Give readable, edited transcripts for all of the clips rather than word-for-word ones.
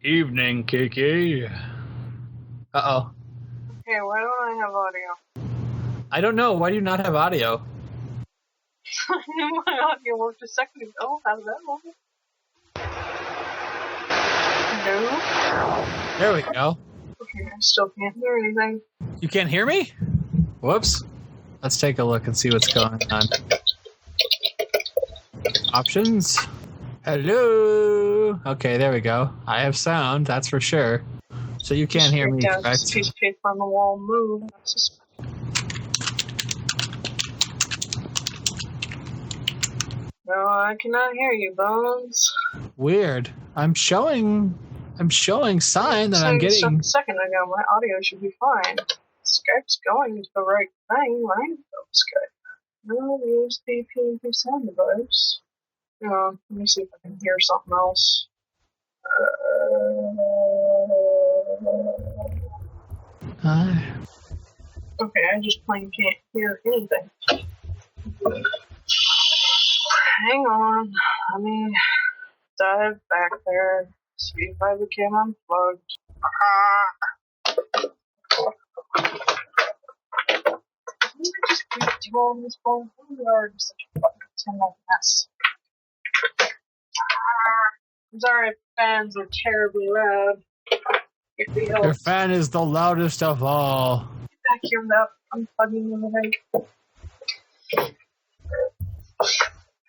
Evening, Kiki. Uh-oh. Okay, why don't I have audio? I don't know. Why do you not have audio? My audio worked a second ago. How's that one? No. There we go. Okay, I still can't hear anything. You can't hear me? Whoops. Let's take a look and see what's going on. Options. Hello. Okay, there we go. I have sound, that's for sure. So you can't hear me, correct? This piece of paper on the wall move. No, I cannot hear you, Bones. Weird. I'm showing sign that I'm getting. A second ago, my audio should be fine. Skype's going to the right thing, right? Skype. No, USB PNP sound device. Let me see if I can hear something else. Okay, I just plain can't hear anything. Hang on, let me dive back there, see if I became unplugged. Let me just do all this phone. We are such a fucking tingle mess. I'm sorry if fans are terribly loud. Your fan is the loudest of all. Vacuum up. I'm plugging in the bank.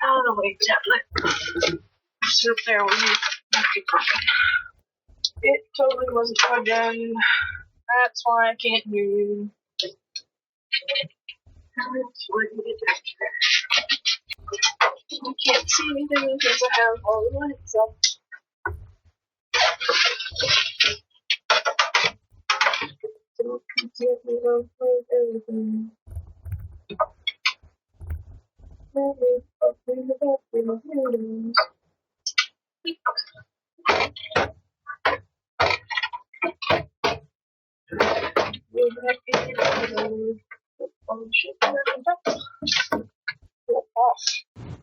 Out of the way, tablet. Sit up there with you. It totally wasn't plugged in. That's why I can't hear you. You can't see anything because I have all the lights up.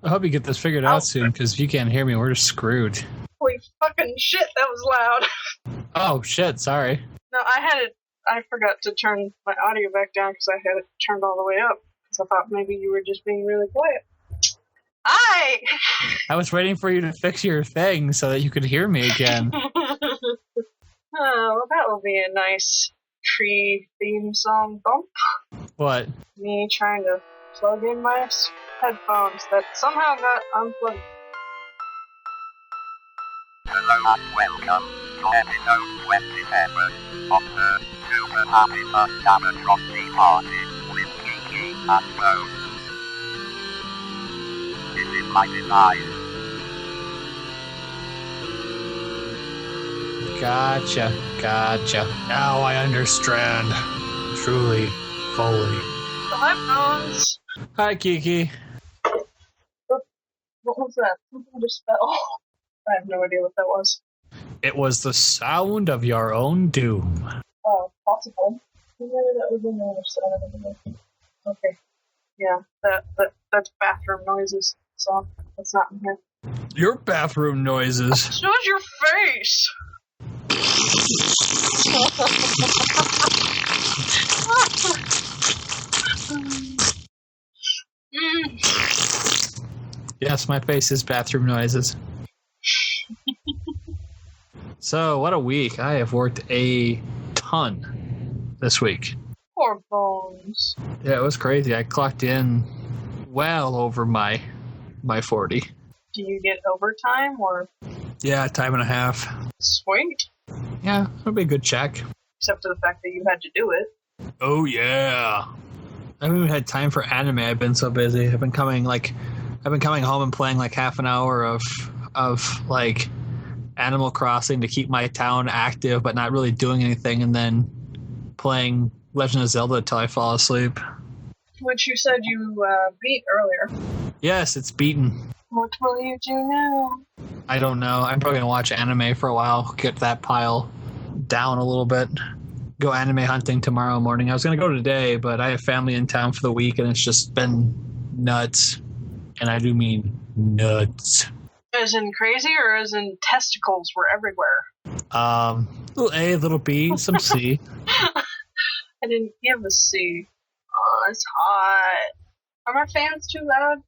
I hope you get this figured out soon, because if you can't hear me, we're just screwed. Holy fucking shit, that was loud. Oh, shit, sorry. No, I forgot to turn my audio back down because I had it turned all the way up. Because I thought maybe you were just being really quiet. Hi! I was waiting for you to fix your thing so that you could hear me again. Oh, that will be a nice tree theme song bump. What? Me trying to plug in my headphones that somehow got unplugged. Hello and welcome to episode 27 of the Super Happy Jabbertron Party with Kiki and Bones. This is my device. Gotcha. Now I understand. Truly, fully. So hi, Bones. Hi, Kiki. What was that? Something just fell. I have no idea what that was. It was the sound of your own doom. Oh, possible. Maybe that was in the other side of the Okay. Yeah, that's bathroom noises, so that's not in here. Your bathroom noises. Show's your face! Yes, my face is bathroom noises. So, what a week. I have worked a ton this week. Poor Bones. Yeah, it was crazy. I clocked in well over my 40. Do you get overtime or? Yeah, time and a half. Sweet. Yeah, it'll be a good check. Except for the fact that you had to do it. Oh, yeah. I haven't even had time for anime. I've been so busy. I've been coming home and playing like half an hour of like Animal Crossing to keep my town active, but not really doing anything, and then playing Legend of Zelda until I fall asleep. Which you said you beat earlier. Yes, it's beaten. What will you do now? I don't know. I'm probably going to watch anime for a while, get that pile down a little bit. Go anime hunting tomorrow morning. I was going to go today, but I have family in town for the week, and it's just been nuts. And I do mean nuts. As in crazy, or as in testicles were everywhere? Little A, little B, some C. I didn't give a C. Oh, it's hot. Are my fans too loud?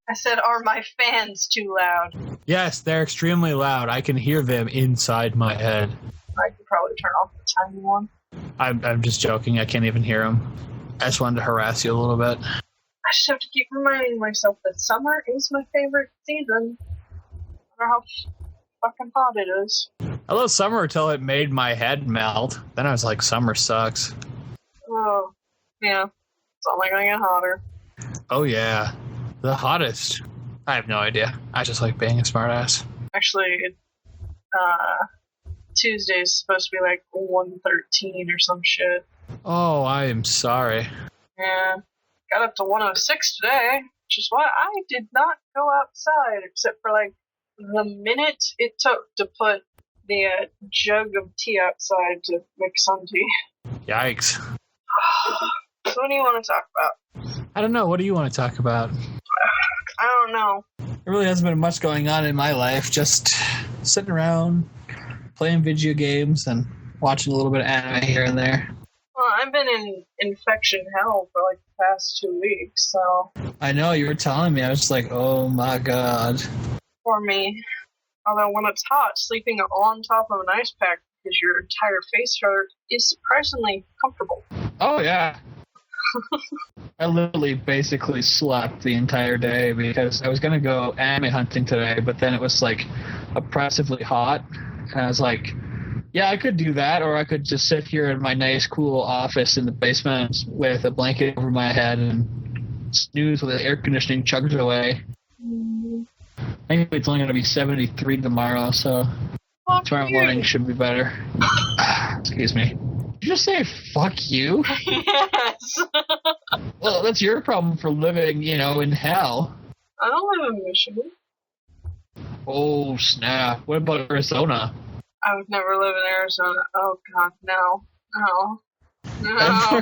I said, are my fans too loud? Yes, they're extremely loud. I can hear them inside my head. I could probably turn off the tiny one. I'm just joking. I can't even hear them. I just wanted to harass you a little bit. I just have to keep reminding myself that summer is my favorite season. No matter how fucking hot it is. I love summer until it made my head melt. Then I was like, summer sucks. Oh, yeah. It's only gonna get hotter. Oh, yeah. The hottest. I have no idea. I just like being a smartass. Actually, Tuesday's supposed to be like 113 or some shit. Oh, I am sorry. Yeah. Got up to 106 today, which is why I did not go outside, except for like the minute it took to put the jug of tea outside to make some tea. Yikes. So what do you want to talk about? I don't know. What do you want to talk about? I don't know. There really hasn't been much going on in my life. Just sitting around, playing video games, and watching a little bit of anime here and there. Well, I've been in infection hell for like the past 2 weeks, so... I know, you were telling me. I was just like, oh my god. For me. Although when it's hot, sleeping on top of an ice pack because your entire face hurt is surprisingly comfortable. Oh, yeah. I literally basically slept the entire day because I was going to go anime hunting today, but then it was like oppressively hot. And I was like, yeah, I could do that, or I could just sit here in my nice, cool office in the basement with a blanket over my head and snooze while the air conditioning chugs away. Anyway, it's only going to be 73 tomorrow, so tomorrow morning should be better. Excuse me. Did you just say fuck you? Yes. Well, that's your problem for living, in hell. I don't live in Michigan. Oh, snap. What about Arizona? I would never live in Arizona. Oh, God, no. No.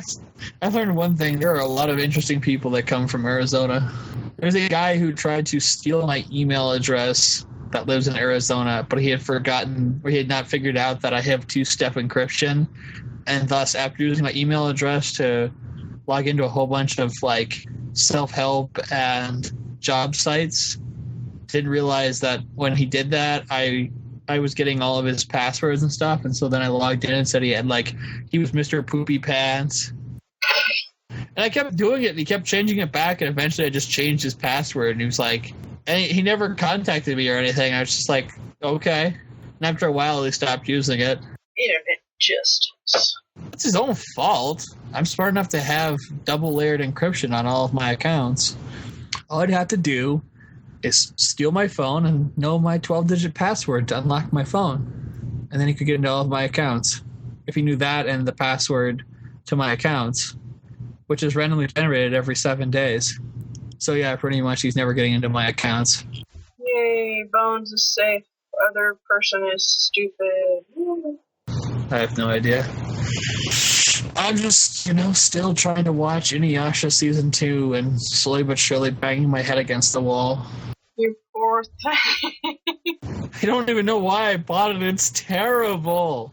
I've learned one thing. There are a lot of interesting people that come from Arizona. There's a guy who tried to steal my email address that lives in Arizona, but he had not figured out that I have two-step encryption, and thus, after using my email address to log into a whole bunch of, like, self-help and job sites, didn't realize that when he did that, I was getting all of his passwords and stuff, and so then I logged in and said he was Mr. Poopy Pants. And I kept doing it, and he kept changing it back, and eventually I just changed his password, and he was like... And he never contacted me or anything. I was just like, okay. And after a while, he stopped using it. Internet justice. It's his own fault. I'm smart enough to have double-layered encryption on all of my accounts. All I'd have to do is steal my phone and know my 12-digit password to unlock my phone. And then he could get into all of my accounts. If he knew that and the password to my accounts, which is randomly generated every 7 days. So yeah, pretty much he's never getting into my accounts. Yay, Bones is safe. Other person is stupid. I have no idea. I'm just, still trying to watch Inuyasha Season 2 and slowly but surely banging my head against the wall. You poor thing. I don't even know why I bought it. It's terrible.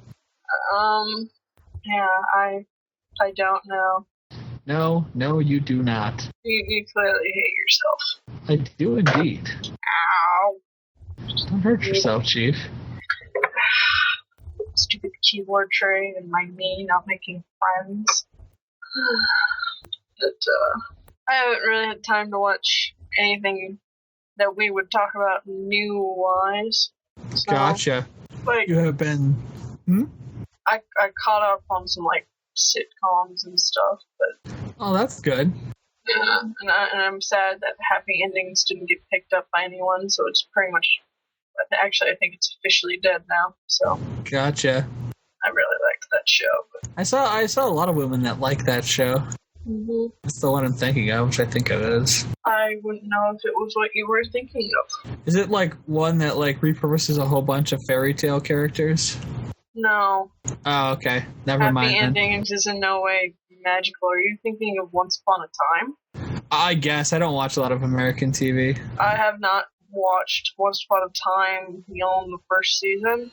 Yeah, I don't know. No, you do not. You clearly hate yourself. I do indeed. Ow. Don't hurt yourself, Chief. Stupid keyboard tray and my knee not making friends. But, I haven't really had time to watch anything that we would talk about new-wise. So, Gotcha. Like, You have been... I caught up on some, sitcoms and stuff, but... Oh, that's good. Yeah, and I'm sad that Happy Endings didn't get picked up by anyone, so it's pretty much... Actually, I think it's officially dead now, so... Gotcha. I really liked that show, but... I saw a lot of women that like that show. Mm-hmm. That's the one I'm thinking of, which I think it is. I wouldn't know if it was what you were thinking of. Is it, one that, repurposes a whole bunch of fairy tale characters? No. Oh, okay. Never mind. Happy Endings is in no way magical. Are you thinking of Once Upon a Time? I guess. I don't watch a lot of American TV. I have not watched Once Upon a Time beyond the first season.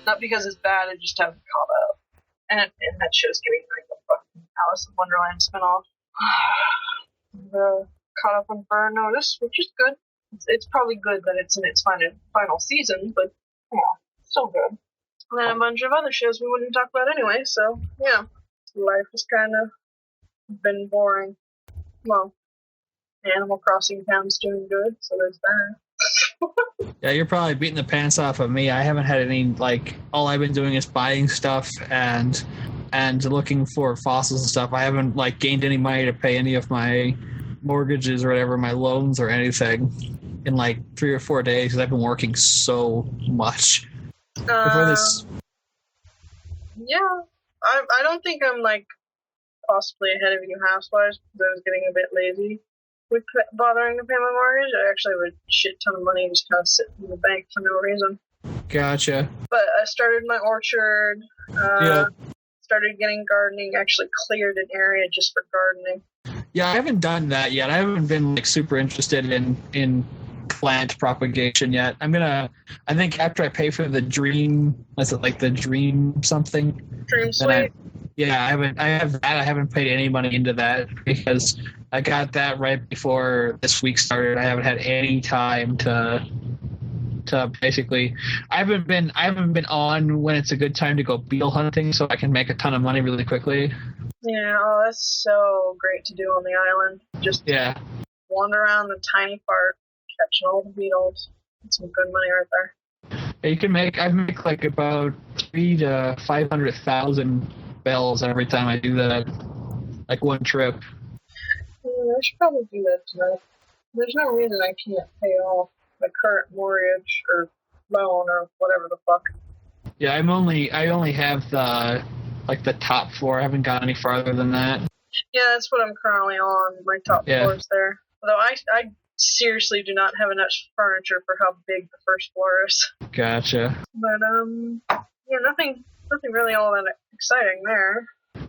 Not because it's bad, I just haven't caught up. And that show's getting like a fucking Alice in Wonderland spinoff. Caught up on Burn Notice, which is good. It's probably good that it's in its final season, but yeah, still good. And then a bunch of other shows we wouldn't talk about anyway, so yeah. Life has kind of been boring. Well, Animal Crossing Town's doing good, so there's that. Yeah, you're probably beating the pants off of me. I haven't had any, like, all I've been doing is buying stuff and looking for fossils and stuff. I haven't, like, gained any money to pay any of my mortgages or whatever, my loans or anything in, like, 3 or 4 days because I've been working so much. Before this... Yeah. I don't think I'm, like, possibly ahead of you house-wise because I was getting a bit lazy with bothering to pay my mortgage. I actually have a shit ton of money just kind of sitting in the bank for no reason. Gotcha. But I started my orchard, started getting gardening, actually cleared an area just for gardening. Yeah, I haven't done that yet. I haven't been, like, super interested in plant propagation yet. I think after I pay for the dream, is it like the dream something? Dream Suite? I haven't paid any money into that because I got that right before this week started. I haven't had any time to basically, I haven't been on when it's a good time to go beetle hunting so I can make a ton of money really quickly. Yeah, oh, that's so great to do on the island. Just wander around the tiny part, catching all the beetles. That's some good money right there. Yeah, I make like about 300,000 to 500,000 bells every time I do that, like one trip. I should probably do that tonight. There's no reason I can't pay off my current mortgage or loan or whatever the fuck. Yeah, I only have the top floor. I haven't gone any farther than that. Yeah, that's what I'm currently on. My top floor is there. Although I seriously do not have enough furniture for how big the first floor is. Gotcha. But nothing really all that exciting there.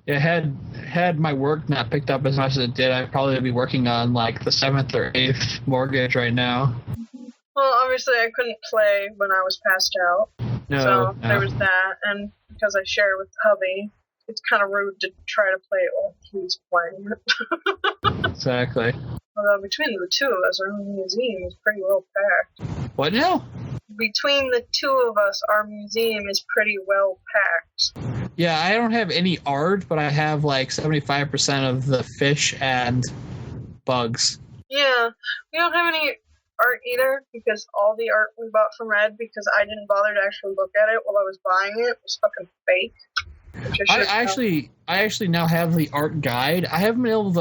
Yeah, had my work not picked up as much as it did, I'd probably be working on like the 7th or 8th mortgage right now. Well, obviously I couldn't play when I was passed out. So there was that, and because I share with hubby, it's kind of rude to try to play it while he's playing. Exactly. Although between the two of us, our museum is pretty well packed. What now? Between the two of us, our museum is pretty well packed. Yeah, I don't have any art, but I have like 75% of the fish and bugs. Yeah, we don't have any art either, because all the art we bought from Red, because I didn't bother to actually look at it while I was buying it, was fucking fake. I actually now have the art guide. I haven't been able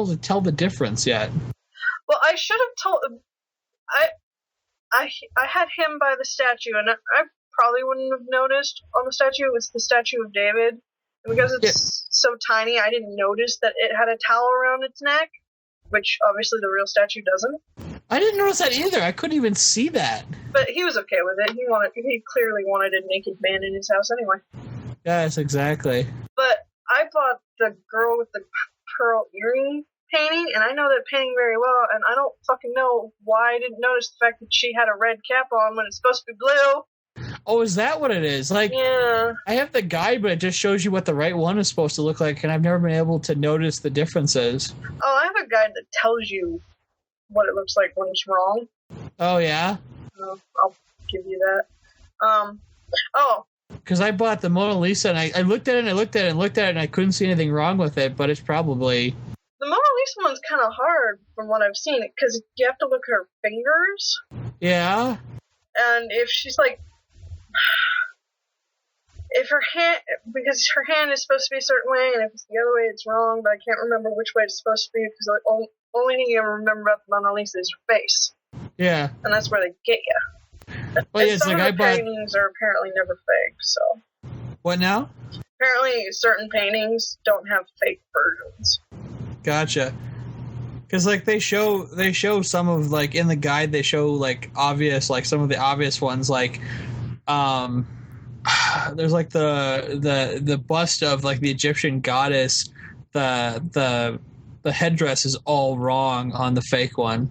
to tell the difference yet. Well, I should have told. I had him by the statue, and I probably wouldn't have noticed on the statue. It was the statue of David, and because it's so tiny, I didn't notice that it had a towel around its neck, which obviously the real statue doesn't. I didn't notice that either. I couldn't even see that. But he was okay with it. He clearly wanted a naked man in his house anyway. Yes, exactly. But I bought the girl with the pearl earring painting, and I know that painting very well, and I don't fucking know why I didn't notice the fact that she had a red cap on when it's supposed to be blue. Oh, is that what it is? Like, yeah. I have the guide, but it just shows you what the right one is supposed to look like, and I've never been able to notice the differences. Oh, I have a guide that tells you what it looks like when it's wrong. Oh, yeah? I'll give you that. Because I bought the Mona Lisa, and I looked at it, and I looked at it, and looked at it, and I couldn't see anything wrong with it, but it's probably... The Mona Lisa one's kind of hard from what I've seen, because you have to look at her fingers. Yeah? And if she's like... If her hand... Because her hand is supposed to be a certain way, and if it's the other way, it's wrong, but I can't remember which way it's supposed to be, because the only thing you ever remember about the Mona Lisa is her face. Yeah. And that's where they get you. Well, yeah, some of the paintings are apparently never fake, so... What now? Apparently certain paintings don't have fake versions. Gotcha. Because, like, they show some of, like, in the guide, they show, like, obvious, like, some of the obvious ones, like, there's, like, the bust of, like, the Egyptian goddess, the headdress is all wrong on the fake one.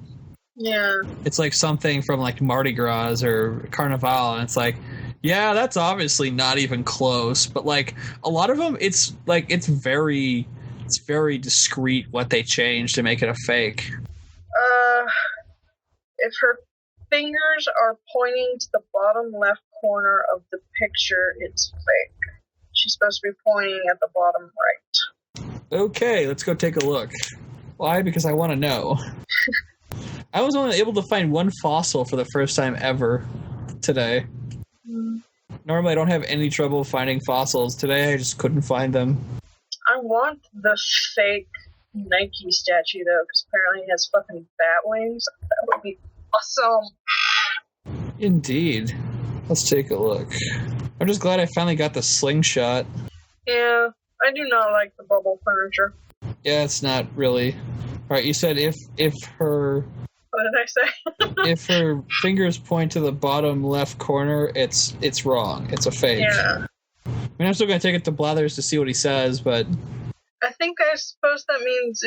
Yeah. It's like something from like Mardi Gras or Carnival, and it's like Yeah, that's obviously not even close. But like a lot of them, it's very discreet what they change to make it a fake. If her fingers are pointing to the bottom left corner of the picture, it's fake. She's supposed to be pointing at the bottom right. Okay, let's go take a look. Why? Because I want to know. I was only able to find one fossil for the first time ever today. Normally I don't have any trouble finding fossils. Today I just couldn't find them. I want the fake Nike statue, though, because apparently it has fucking bat wings. That would be awesome. Indeed. Let's take a look. I'm just glad I finally got the slingshot. Yeah, I do not like the bubble furniture. Yeah, it's not really... Alright, you said if her... What did I say? if her fingers point to the bottom left corner, it's wrong. It's a fake. Yeah. I mean, I'm still going to take it to Blathers to see what he says, but... I suppose that means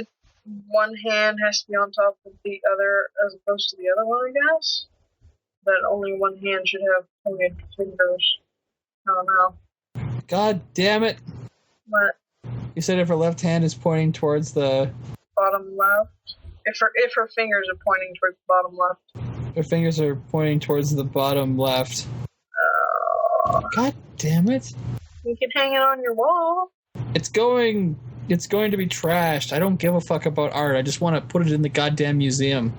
one hand has to be on top of the other as opposed to the other one, I guess? That only one hand should have pointed fingers. I don't know. God damn it. What? You said if her left hand is pointing towards the... Bottom left? If her fingers are pointing towards the bottom left. Her fingers are pointing towards the bottom left. God damn it. You can hang it on your wall. It's going to be trashed. I don't give a fuck about art. I just want to put it in the goddamn museum.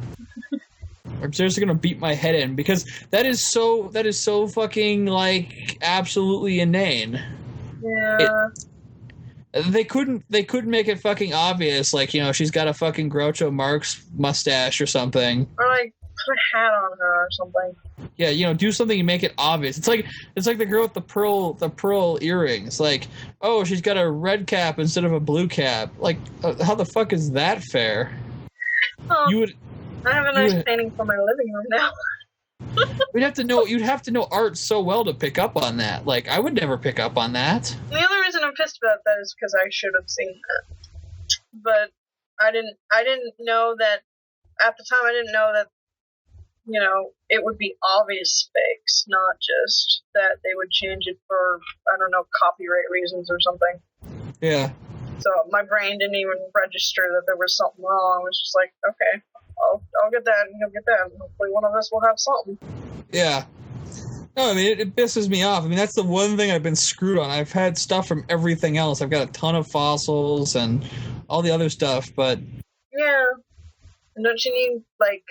I'm seriously gonna beat my head in because that is so fucking like absolutely inane. Yeah. They couldn't make it fucking obvious, like, you know, she's got a fucking Groucho Marx mustache or something. Or like put a hat on her or something. Yeah, you know, do something and make it obvious. It's like the girl with the pearl earrings. Like, oh, she's got a red cap instead of a blue cap. Like, how the fuck is that fair? Oh, I have a nice painting for my living room now. You'd have to know art so well to pick up on that. Like, I would never pick up on that. The only reason I'm pissed about that is because I should have seen that. But I didn't know that at the time. I didn't know that, you know, it would be obvious fakes, not just that they would change it for, I don't know, copyright reasons or something. Yeah. So my brain didn't even register that there was something wrong. It was just like, okay, I'll get that and you'll get that. And hopefully one of us will have something. Yeah. No, I mean, it pisses me off. I mean, that's the one thing I've been screwed on. I've had stuff from everything else. I've got a ton of fossils and all the other stuff, but... Yeah. And don't you need, like,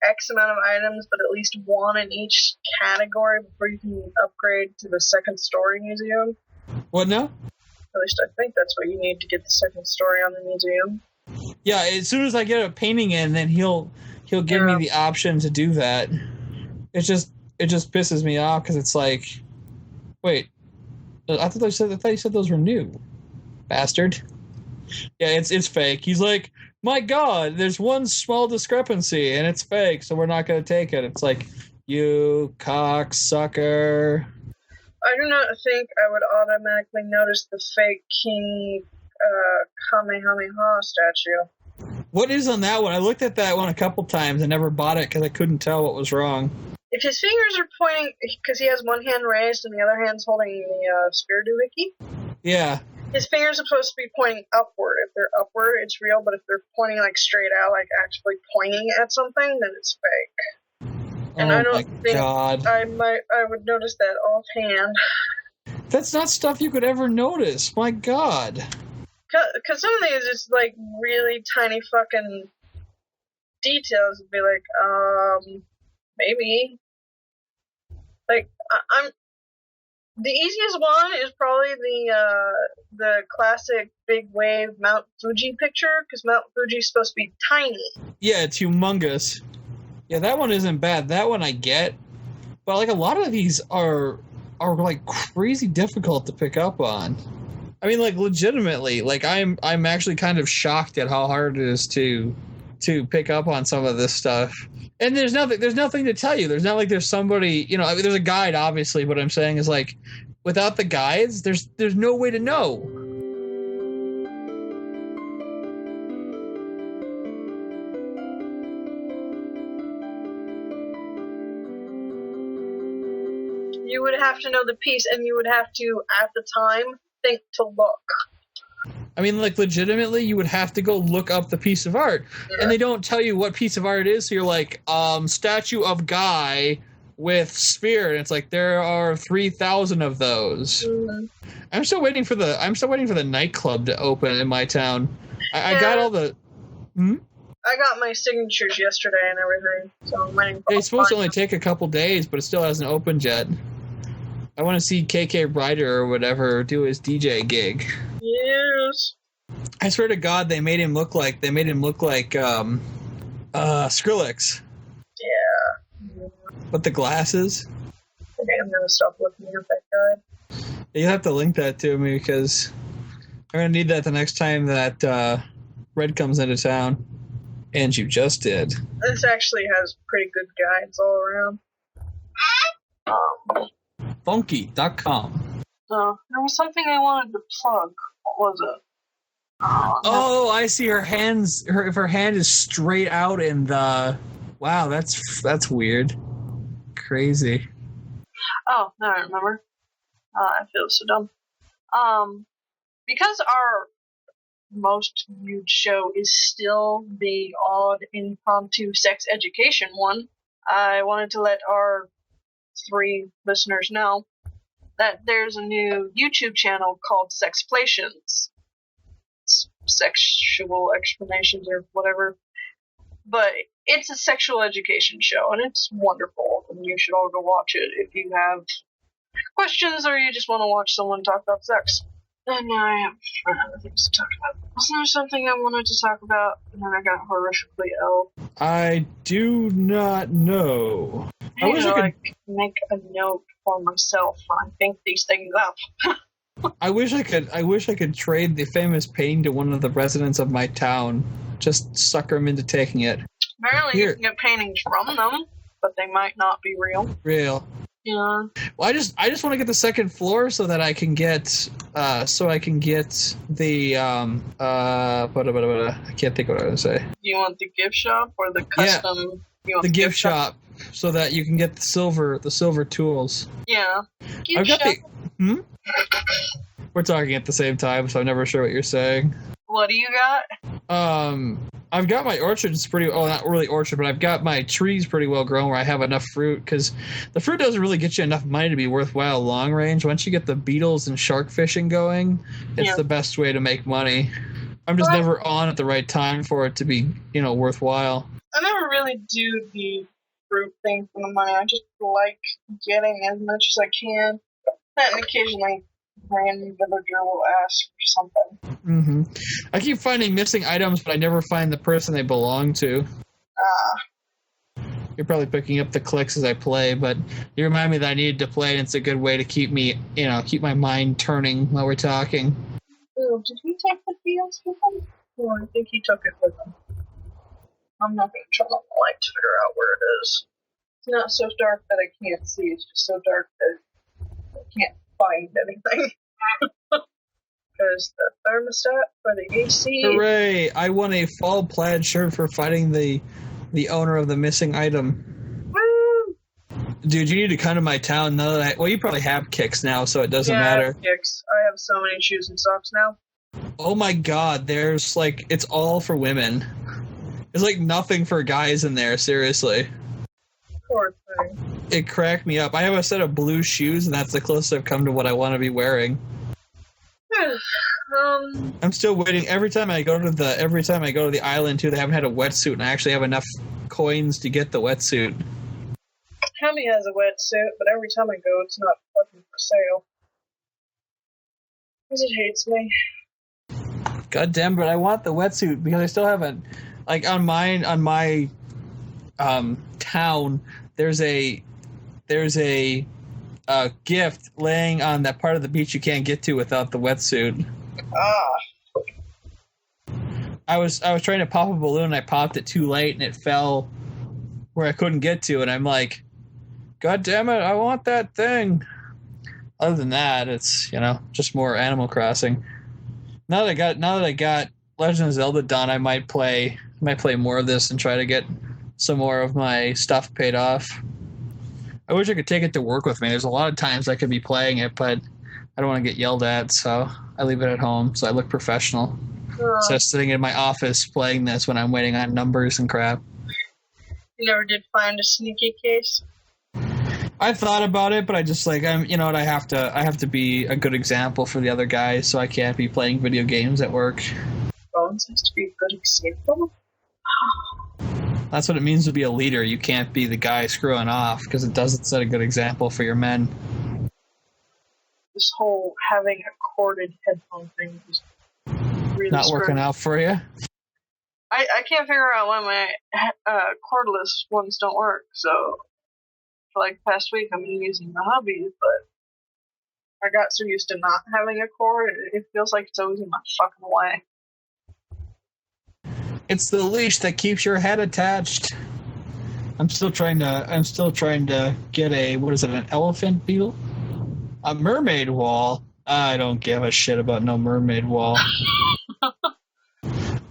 X amount of items, but at least one in each category before you can upgrade to the second story museum? What now? At least I think that's what you need to get the second story on the museum. Yeah, as soon as I get a painting in, then he'll give me the option to do that. It just pisses me off because it's like, wait, I thought you said those were new, bastard. Yeah, it's fake. He's like, my God, there's one small discrepancy and it's fake, so we're not going to take it. It's like, you cocksucker. I do not think I would automatically notice the fake King Kamehameha statue. What is on that one? I looked at that one a couple times and never bought it because I couldn't tell what was wrong. If his fingers are pointing, because he has one hand raised and the other hand's holding the Spiritu Wiki. Yeah. His fingers are supposed to be pointing upward. If they're upward, it's real, but if they're pointing like straight out, like actually pointing at something, then it's fake. And I don't think I would notice that offhand. That's not stuff you could ever notice. My God. Because some of these is like really tiny fucking details. Would be like, maybe. Like, the easiest one is probably the classic big wave Mount Fuji picture, because Mount Fuji's supposed to be tiny. Yeah, it's humongous. Yeah, that one isn't bad. That one I get. But like a lot of these are like crazy difficult to pick up on. I mean, like legitimately, like I'm actually kind of shocked at how hard it is to pick up on some of this stuff. And there's nothing to tell you. There's not like there's somebody, you know, I mean, there's a guide obviously, what I'm saying is like without the guides, there's no way to know. have to know the piece, and you would have to, at the time, think to look. I mean, like, legitimately, you would have to go look up the piece of art. Yeah. And they don't tell you what piece of art it is, so you're like, statue of guy with spear, and it's like, there are 3,000 of those. Mm-hmm. I'm still waiting for the nightclub to open in my town. I got all the... I got my signatures yesterday and everything, so I'm waiting for It's supposed to only take a couple days, but it still hasn't opened yet. I want to see KK Ryder or whatever do his DJ gig. Yes. I swear to God, they made him look like Skrillex. Yeah. With the glasses. Okay, I'm gonna stop looking at that guy. You have to link that to me because I'm gonna need that the next time that Red comes into town. And you just did. This actually has pretty good guides all around. Funky.com. There was something I wanted to plug. What was it? Oh, I see her hands. If her hand is straight out in the. Wow, that's weird. Crazy. Oh, now I remember. I feel so dumb. Because our most viewed show is still the odd impromptu sex education one, I wanted to let our 3 listeners know that there's a new YouTube channel called Sexplations. Sexual explanations or whatever. But it's a sexual education show, and it's wonderful, and you should all go watch it if you have questions or you just want to watch someone talk about sex. And I have other things to talk about. Wasn't there something I wanted to talk about, and then I got horrifically ill? I do not know. I wish I could make a note for myself when I think these things up. I wish I could trade the famous painting to one of the residents of my town. Just sucker him into taking it. Apparently you can get paintings from them, but they might not be real. Real. Yeah. Well, I just want to get the second floor so that I can get the I can't think of what I was gonna say. You want the gift shop or the custom? Yeah, the gift shop so that you can get the silver tools. Yeah. I've got We're talking at the same time, so I'm never sure what you're saying. What do you got? I've got my orchards not really orchard, but I've got my trees pretty well grown where I have enough fruit, because the fruit doesn't really get you enough money to be worthwhile long range. Once you get the beetles and shark fishing going, it's the best way to make money. I'm just never on at the right time for it to be, worthwhile. I never really do the fruit thing for the money. I just like getting as much as I can. And occasionally random villager will ask for something. Mm-hmm. I keep finding missing items, but I never find the person they belong to. You're probably picking up the clicks as I play, but you remind me that I needed to play, and it's a good way to keep me, keep my mind turning while we're talking. Oh, did he take the fields with him? Or I think he took it with him. I'm not going to turn on the light to figure out where it is. It's not so dark that I can't see, it's just so dark that I can't find anything. Because the thermostat for the AC... Hooray! I won a fall plaid shirt for fighting the owner of the missing item. Woo! Dude, you need to come to my town now that you probably have kicks now, so it doesn't matter. I have kicks. I have so many shoes and socks now. Oh my god, there's it's all for women. There's nothing for guys in there, seriously. Poor thing. It cracked me up. I have a set of blue shoes, and that's the closest I've come to what I want to be wearing. I'm still waiting. Every time I go to the island too, they haven't had a wetsuit, and I actually have enough coins to get the wetsuit. Tommy has a wetsuit, but every time I go, it's not fucking for sale. Because it hates me. God damn, but I want the wetsuit because I still haven't. On my town, there's a gift laying on that part of the beach you can't get to without the wetsuit. I was trying to pop a balloon, and I popped it too late, and it fell where I couldn't get to, and I'm like, God damn it, I want that thing. Other than that, it's just more Animal Crossing. Now that I got Legend of Zelda done, I might play more of this and try to get some more of my stuff paid off. I wish I could take it to work with me. There's a lot of times I could be playing it, but I don't want to get yelled at, so I leave it at home so I look professional. So sitting in my office playing this when I'm waiting on numbers and crap. You never did find a sneaky case? I thought about it, but I just like you know what, I have to be a good example for the other guys, so I can't be playing video games at work. Bones has to be a good example? That's what it means to be a leader. You can't be the guy screwing off because it doesn't set a good example for your men. This whole having a corded headphone thing is really not working out for you. I can't figure out why my cordless ones don't work. So for like the past week, I've been using the hubbies, but I got so used to not having a cord, it feels like it's always in my fucking way. It's the leash that keeps your head attached. I'm still trying to get a, what is it, an elephant beetle? A mermaid wall. I don't give a shit about no mermaid wall.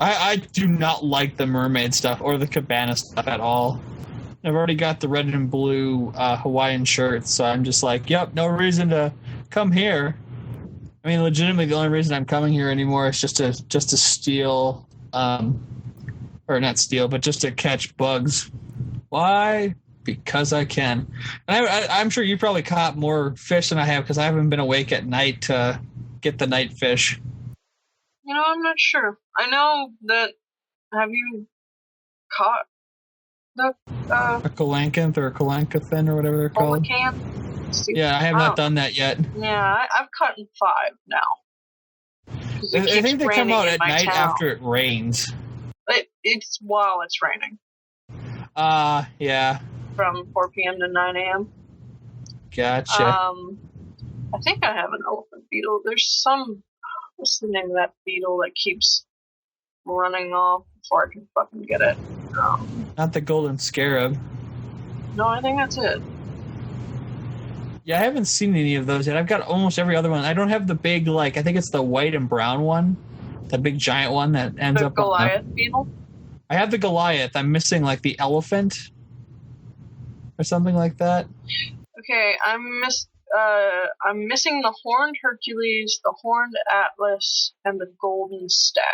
I do not like the mermaid stuff or the cabana stuff at all. I've already got the red and blue Hawaiian shirts, so I'm just like, yep, no reason to come here. I mean, legitimately, the only reason I'm coming here anymore is just to steal, or not steal, but just to catch bugs. Why? Because I can. And I'm sure you probably caught more fish than I have because I haven't been awake at night to get the night fish. You know, I'm not sure. I know that. Have you caught the a coelacanth or a coelacanthine or whatever they're called? Yeah, I have not done that yet. Yeah, I've caught 5 now. I think they come out at night after it rains. It's while it's raining. Yeah. From 4 p.m. to 9 a.m. Gotcha. I think I have an elephant beetle. There's some. What's the name of that beetle that keeps running off before I can fucking get it? Not the golden scarab. No, I think that's it. Yeah, I haven't seen any of those yet. I've got almost every other one. I don't have the big, like, I think it's the white and brown one. The big giant one that ends up on the Goliath beetle? I have the Goliath. I'm missing, like, the elephant or something like that. Okay, I'm missing the horned Hercules, the horned Atlas, and the golden stag.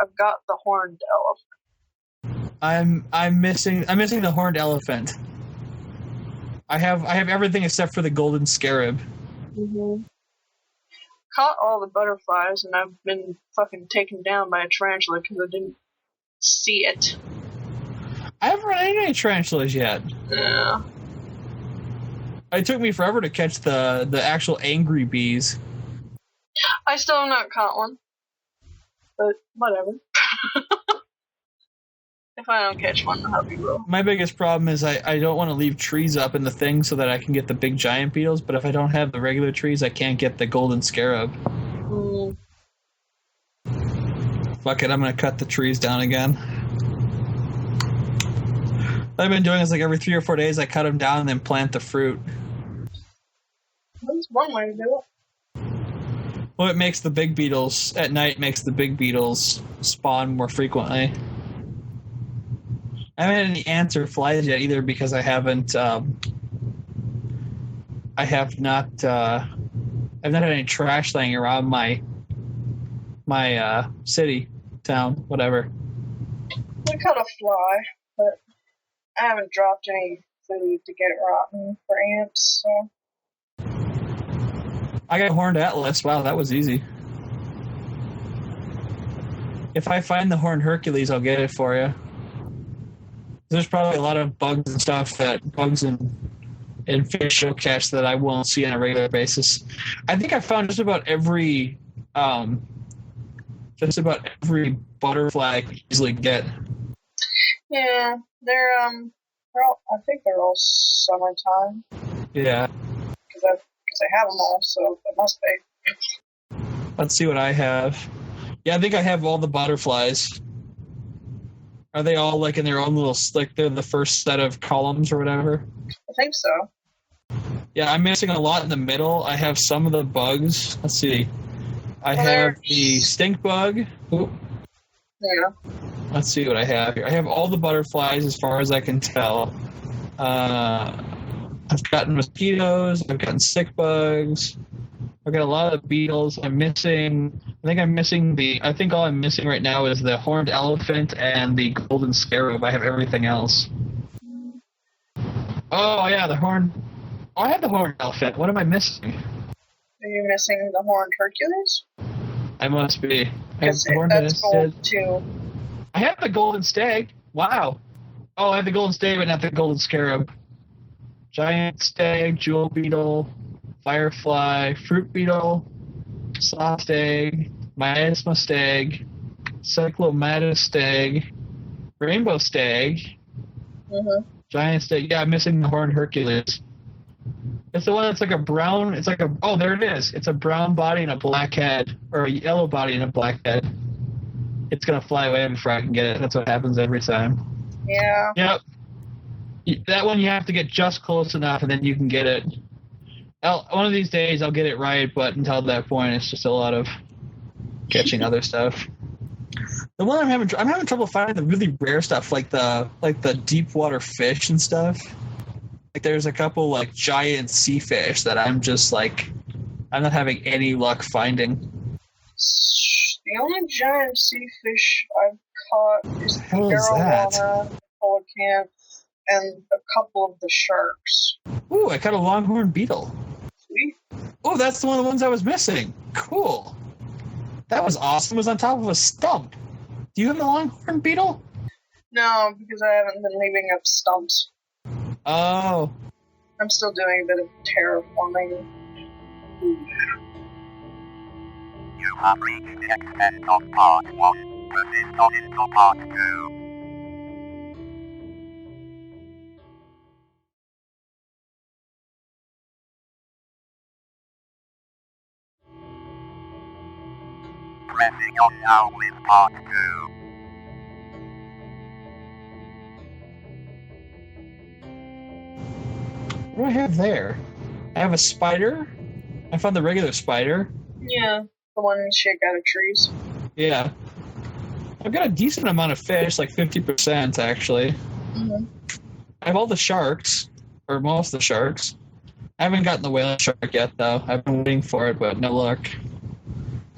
I've got the horned elephant. I'm missing the horned elephant. I have everything except for the golden scarab. Mm-hmm. Caught all the butterflies, and I've been fucking taken down by a tarantula because I didn't see it. I haven't run into any tarantulas yet. Yeah. It took me forever to catch the actual angry bees. I still have not caught one. But whatever. If I don't catch one, I'll be real. My biggest problem is I don't want to leave trees up in the thing so that I can get the big giant beetles, but if I don't have the regular trees, I can't get the golden scarab. Mm. Fuck it, I'm going to cut the trees down again. What I've been doing is like every 3 or 4 days I cut them down and then plant the fruit. That's one way to do it. Well, it makes the big beetles, at night makes the big beetles spawn more frequently. I haven't had any ants or flies yet either because I haven't, I've not had any trash laying around my city, town, whatever. I caught a fly, but I haven't dropped any food to get it rotten for ants, so. I got a horned atlas. Wow, that was easy. If I find the horned Hercules, I'll get it for you. There's probably a lot of bugs and stuff bugs and fish you'll catch that I won't see on a regular basis. I think I found just about every butterfly I could easily get. Yeah, they're I think they're all summertime. Yeah. Because I have them all, so it must be. Let's see what I have. Yeah, I think I have all the butterflies. Are they all like in their own little, like they're the first set of columns or whatever? I think so. Yeah, I'm missing a lot in the middle. I have some of the bugs. Let's see. I have the stink bug. Ooh. Yeah. Let's see what I have here. I have all the butterflies as far as I can tell. I've gotten mosquitoes. I've gotten sick bugs. I've got a lot of beetles. I think all I'm missing right now is the horned elephant and the golden scarab. I have everything else. Oh, yeah, I have the horned elephant. What am I missing? Are you missing the horned Hercules? I must be. I have Because the horned that's gold too. I have the golden stag. Wow. Oh, I have the golden stag, but not the golden scarab. Giant stag, jewel beetle, firefly, fruit beetle, soft stag, miasma stag, cyclomatus stag, rainbow stag, giant stag. Yeah, I'm missing the horned Hercules. It's the one that's like a brown. Oh, there it is. It's a brown body and a black head, or a yellow body and a black head. It's gonna fly away before I can get it. That's what happens every time. Yeah. Yep. That one you have to get just close enough, and then you can get it. One of these days I'll get it right, but until that point, it's just a lot of catching other stuff. The one I'm having trouble finding the really rare stuff, like the deep water fish and stuff. Like there's a couple like giant sea fish that I'm just like I'm not having any luck finding. The only giant sea fish I've caught is the hell is that? arowana, the pelican, and a couple of the sharks. Ooh, I caught a longhorn beetle. Sweet. Oh, that's one of the ones I was missing. Cool. That was awesome. It was on top of a stump. Do you have the longhorn beetle? No, because I haven't been leaving up stumps. Oh. I'm still doing a bit of terraforming. You have reached the extent of part 1. Persist on into part 2. Pressing on now with part 2. What do I have there? I have a spider. I found the regular spider. Yeah, the one you shake out of trees. Yeah. I've got a decent amount of fish, like 50% actually. Mm-hmm. I have all the sharks, or most of the sharks. I haven't gotten the whale shark yet, though. I've been waiting for it, but no luck.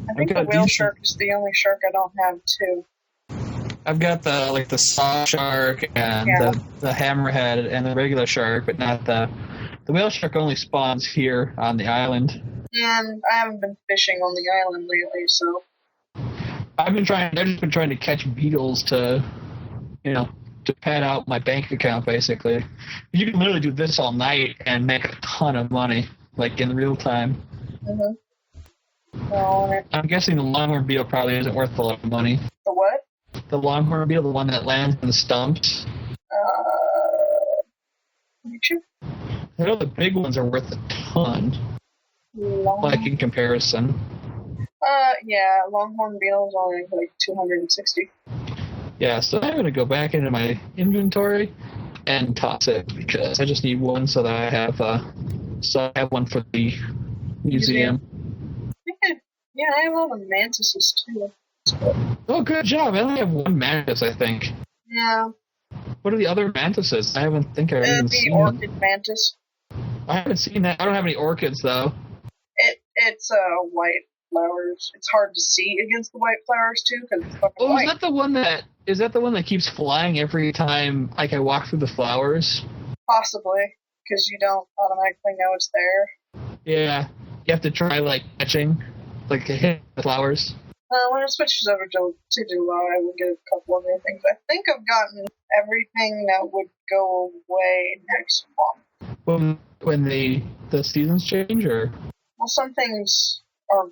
I think the whale shark is the only shark I don't have, too. I've got the saw shark and the hammerhead and the regular shark, but not the whale shark only spawns here on the island. And I haven't been fishing on the island lately, so I've just been trying to catch beetles to pad out my bank account, basically. You can literally do this all night and make a ton of money, like in real time. Mm-hmm. Well, I'm guessing the longhorn beetle probably isn't worth a lot of money. the what? The longhorn beetle, the one that lands in the stumps. YouTube? I know the big ones are worth a ton, like in comparison. Yeah, longhorn beetle's only like 260. Yeah, so I'm going to go back into my inventory and toss it because I just need one so that I have one for the museum. Yeah, I have all the mantises too. Oh, good job. I only have one mantis, I think. Yeah. What are the other mantises? I even The seen orchid them. mantis. I haven't seen that. I don't have any orchids, though. It's white flowers. It's hard to see against the white flowers too because it's fucking Oh, white. is that the one that keeps flying every time like I walk through the flowers? Possibly, because you don't automatically know it's there. Yeah. You have to try like catching, like hit the flowers. When it switches over to July, I will get a couple of other things. I think I've gotten everything that would go away next month. When the seasons change, or? Well, some things are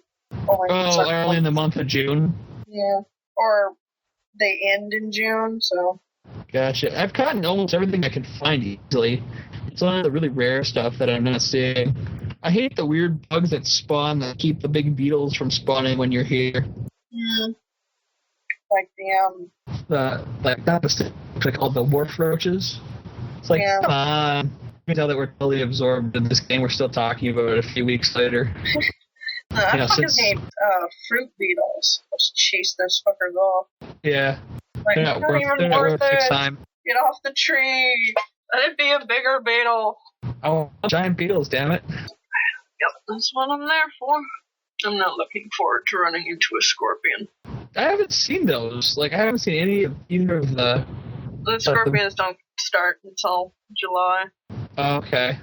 only early in the month of June. Yeah, or they end in June, so. Gotcha. I've gotten almost everything I could find easily. It's only the really rare stuff that I'm not seeing. I hate the weird bugs that spawn that keep the big beetles from spawning when you're here. Mm. Like like all the wharf roaches. It's like, come on. You can tell that we're totally absorbed in this game. We're still talking about it a few weeks later. I fucking hate fruit beetles. Let's chase those fuckers off. Yeah. Like, They're not not worth even worth it. it. Time. Get off the tree. Let it be a bigger beetle. I want giant beetles, damn it. Yep, that's what I'm there for. I'm not looking forward to running into a scorpion. I haven't seen those. Like, I haven't seen any of either of the... The scorpions don't start until July. Okay.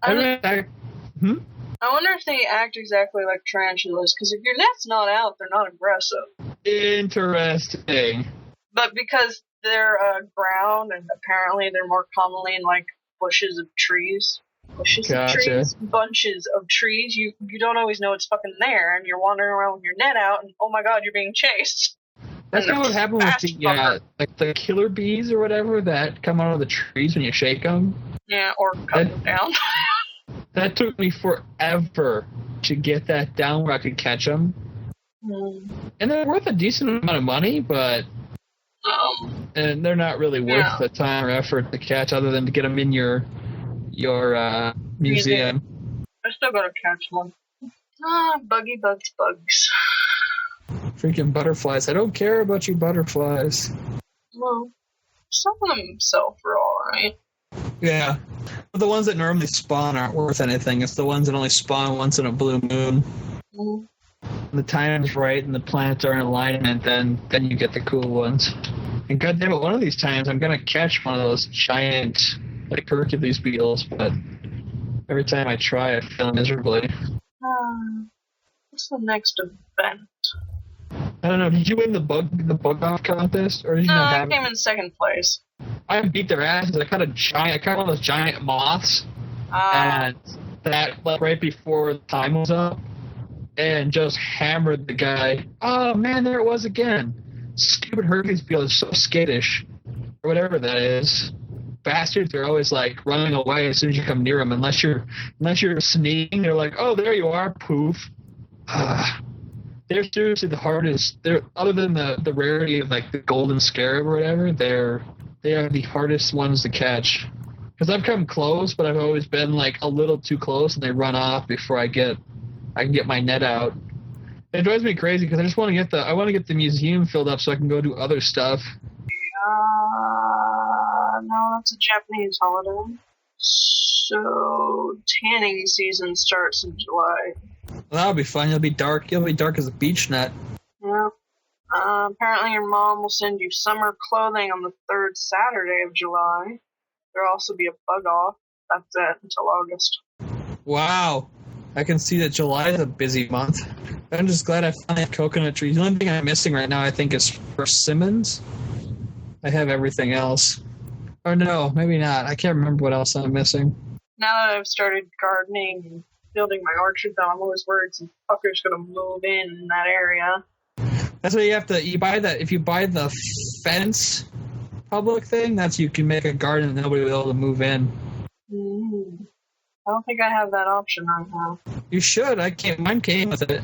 I wonder if they act exactly like tarantulas, because if your net's not out, they're not aggressive. Interesting. But because they're ground, and apparently they're more commonly in, like, bushes of trees. Bunches of trees. You don't always know it's fucking there, and you're wandering around with your net out, and oh my god, you're being chased. That's not what happened with the like the killer bees or whatever that come out of the trees when you shake them. Yeah, or cut them down. That took me forever to get that down where I could catch them. And they're worth a decent amount of money, but and they're not really worth the time or effort to catch, other than to get them in your museum. I still gotta catch one. Bugs. Freaking butterflies. I don't care about you butterflies. Well, some of them themselves are alright. Yeah. But the ones that normally spawn aren't worth anything. It's the ones that only spawn once in a blue moon. When the time's right and the planets are in alignment, then you get the cool ones. And goddamn it, one of these times I'm gonna catch one of those giant, like, Hercules beetles, but every time I try, I fail miserably. What's the next event? I don't know. Did you win the bug off contest, or did you not have? I came in second place. I beat their asses. I caught one of those giant moths, and that, like, right before the time was up, and just hammered the guy. Oh man, there it was again. Stupid Hercules beetle is so skittish, or whatever that is. Bastards are always like running away as soon as you come near them, unless you're sneaking. They're like, oh, there you are, poof. They're seriously the hardest. They're, other than the rarity of, like, the golden scarab or whatever, they are the hardest ones to catch. Because I've come close, but I've always been, like, a little too close, and they run off before I can get my net out. It drives me crazy because I just want to get the museum filled up so I can go do other stuff. No, that's a Japanese holiday. So tanning season starts in July. Well, that'll be fun. You'll be dark. You'll be dark as a beach nut. Yeah. Apparently your mom will send you summer clothing on the third Saturday of July. There'll also be a bug off. That's it until August. Wow. I can see that July is a busy month. I'm just glad I finally have coconut trees. The only thing I'm missing right now, I think, is persimmons. I have everything else. Or no, maybe not. I can't remember what else I'm missing. Now that I've started gardening and building my orchard, though, I'm always worried some fucker's gonna move in that area. That's what you have to. If you buy the fence public thing, that's you can make a garden and nobody will be able to move in. I don't think I have that option right now. You should. Mine came with it.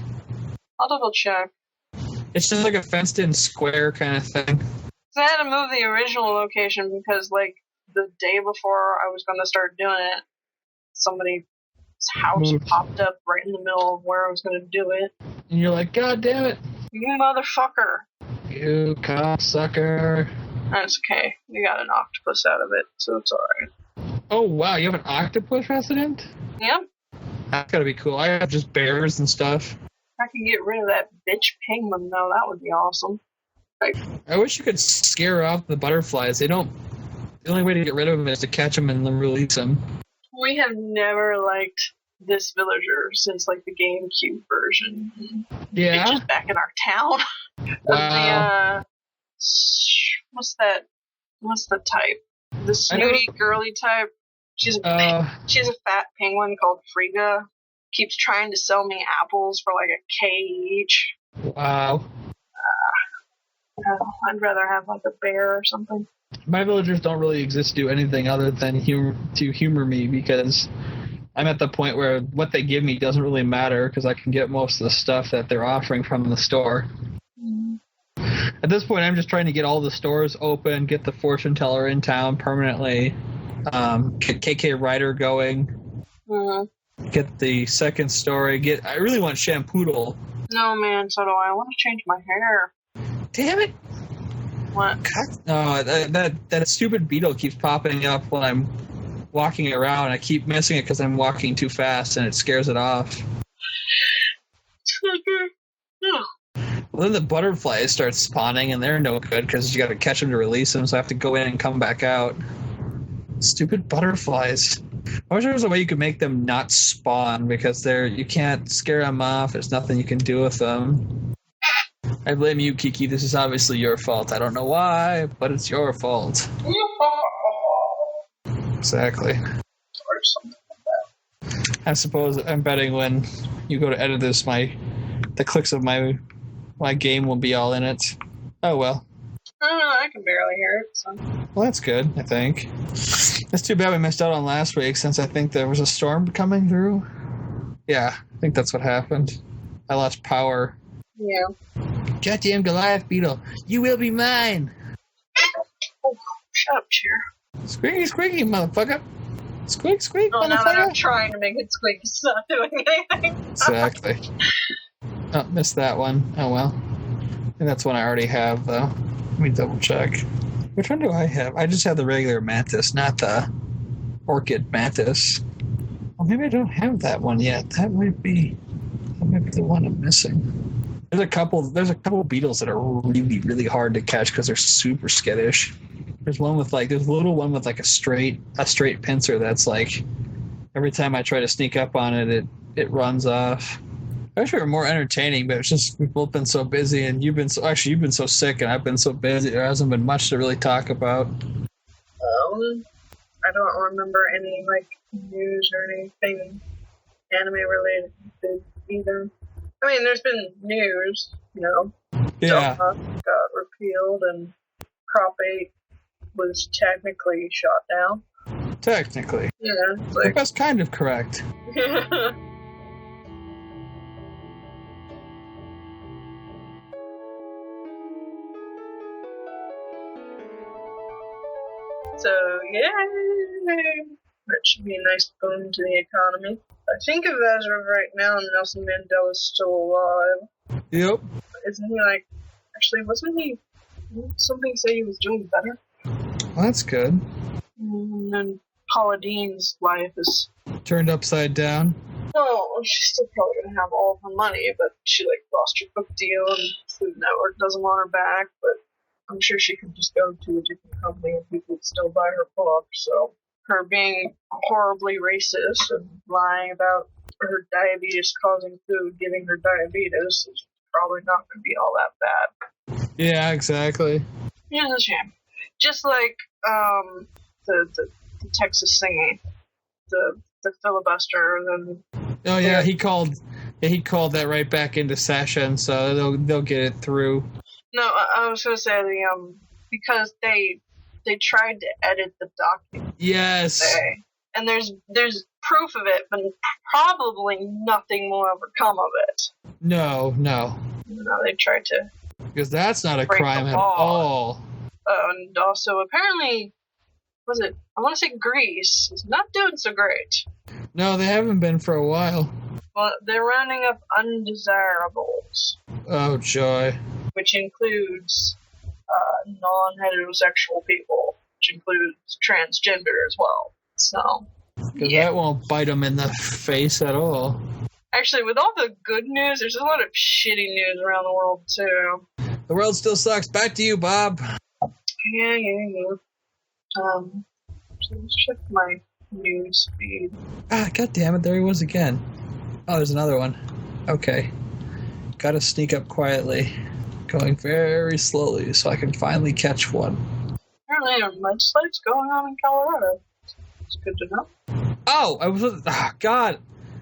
I'll double check. It's just like a fenced-in square kind of thing. So I had to move the original location because, like, the day before I was going to start doing it, somebody's house popped up right in the middle of where I was going to do it. And you're like, God damn it. You motherfucker. You cocksucker. That's okay. We got an octopus out of it, so it's alright. Oh, wow. You have an octopus resident? Yeah. That's gotta be cool. I have just bears and stuff. If I could get rid of that bitch penguin, though, that would be awesome. Like, I wish you could scare off the butterflies. The only way to get rid of them is to catch them and then release them. We have never liked this villager since, like, the GameCube version. Yeah? It's just back in our town. Wow. What's the type? The snooty girly type. She's a fat penguin called Frigga. Keeps trying to sell me apples for like $1 each. Wow. I'd rather have like a bear or something. My villagers don't really exist to do anything other than humor me, because I'm at the point where what they give me doesn't really matter because I can get most of the stuff that they're offering from the store. At this point, I'm just trying to get all the stores open, get the fortune teller in town permanently, get KK Ryder going, get the second story. I really want Shampoodle. No, man, so do I. I want to change my hair. Damn it! What? God, no, that stupid beetle keeps popping up when walking around. I keep missing it because I'm walking too fast, and it scares it off. Yeah. Well, then the butterflies start spawning, and they're no good because you got to catch them to release them, so I have to go in and come back out. Stupid butterflies. I wish there was a way you could make them not spawn because you can't scare them off. There's nothing you can do with them. I blame you, Kiki. This is obviously your fault. I don't know why, but it's your fault. Exactly. Or something like that. I suppose I'm betting when you go to edit this, the clicks of my game will be all in it. Oh well. I don't know, I can barely hear it, so. Well, that's good, I think. It's too bad we missed out on last week since I think there was a storm coming through. Yeah, I think that's what happened. I lost power. Yeah. Goddamn Goliath beetle, you will be mine! Oh, shut up, chair. Squeaky, squeaky, motherfucker! Squeak, squeak, Oh, now that motherfucker! I'm trying to make it squeak, it's not doing anything. Exactly. Oh, missed that one. Oh well. And that's one I already have, though. Let me double check. Which one do I have? I just have the regular mantis, not the orchid mantis. Well, maybe I don't have that one yet. That might be the one I'm missing. There's a couple beetles that are really, really hard to catch because they're super skittish. There's a little one with like a straight pincer that's like every time I try to sneak up on it runs off. I wish we were more entertaining, but it's just we've both been so busy, and you've been so sick, and I've been so busy. There hasn't been much to really talk about. I don't remember any news or anything anime related either. I mean, there's been news, Yeah. Dogma got repealed, and Prop 8 was technically shot down. Technically. Yeah, it's That's kind of correct. So, yeah, that should be a nice boon to the economy. I think as of right now, Nelson Mandela's still alive. Yep. Isn't he actually, wasn't he, something say he was doing better? Well, that's good. And then Paula Dean's life is... Turned upside down. Well, she's still probably going to have all of her money, but she, lost her book deal, and Food Network doesn't want her back, but I'm sure she could just go to a different company and people would still buy her book, so her being horribly racist and lying about her diabetes causing food giving her diabetes is probably not going to be all that bad. Yeah, exactly. Yeah, it's a shame. Just like the Texas singing, the filibuster, and Oh yeah, he called that right back into session, so they'll get it through. No, I was going to say because they tried to edit the document. Yes. Today, and there's proof of it, but probably nothing will ever come of it. No. No, they tried to. Because that's not a break crime the at law. all. And also, apparently, I want to say Greece is not doing so great. No, they haven't been for a while. Well, they're rounding up undesirables, Oh, joy. which includes non-heterosexual people, which includes transgender as well. So, Because that won't bite them in the face at all. actually, with all the good news, there's a lot of shitty news around the world, too. The world still sucks. Back to you, Bob. Yeah. So let's check my news feed. Ah, god damn it, there he was again. Oh, there's another one. Okay. Gotta sneak up quietly. Going very slowly so I can finally catch one. Apparently, there are mudslides going on in Colorado. It's good to know. Oh, God.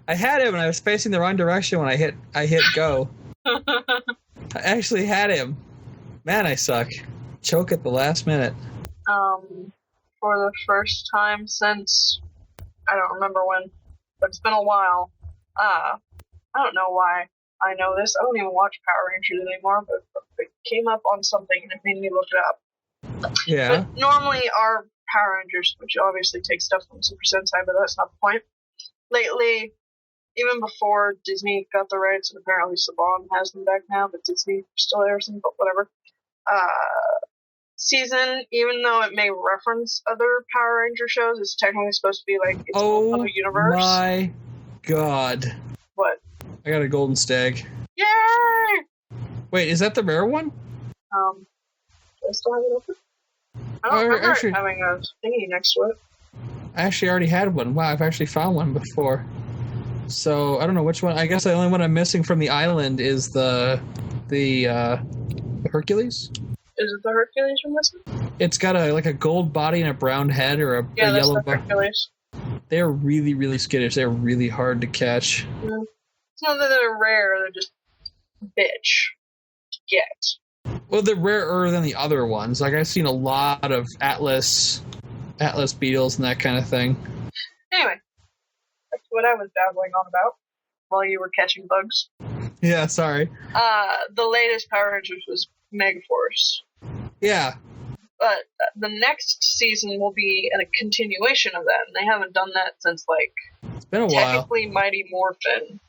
I had him and I was facing the wrong direction when I hit go. I actually had him. Man, I suck. Choke at the last minute. For the first time since, I don't remember when, but it's been a while. I don't know why I know this. I don't even watch Power Rangers anymore, but it came up on something and it made me look it up. Yeah. But normally our Power Rangers, which obviously take stuff from Super Sentai, but that's not the point. Lately, even before Disney got the rights, and apparently Saban has them back now, but Disney still airs them, but whatever. season, even though it may reference other Power Ranger shows, it's technically supposed to be like its own other universe. Oh my god. What? I got a golden stag. Yay! Wait, is that the rare one? Do I still have it open? I don't remember having a thingy next to it. I actually already had one. Wow, I've actually found one before. So, I don't know which one. I guess the only one I'm missing from the island is the Hercules. Is it the Hercules you're missing? It's got a gold body and a brown head or a yellow body. Hercules. They're really, really skittish. They're really hard to catch. Yeah. It's not that they're rare, they're just bitch to get. Well, they're rarer than the other ones. Like, I've seen a lot of Atlas beetles and that kind of thing. Anyway, that's what I was babbling on about while you were catching bugs. Yeah, sorry. The latest Power Rangers was Megaforce. Yeah. But the next season will be a continuation of that, and they haven't done that since, it's been a while. Technically Mighty Morphin.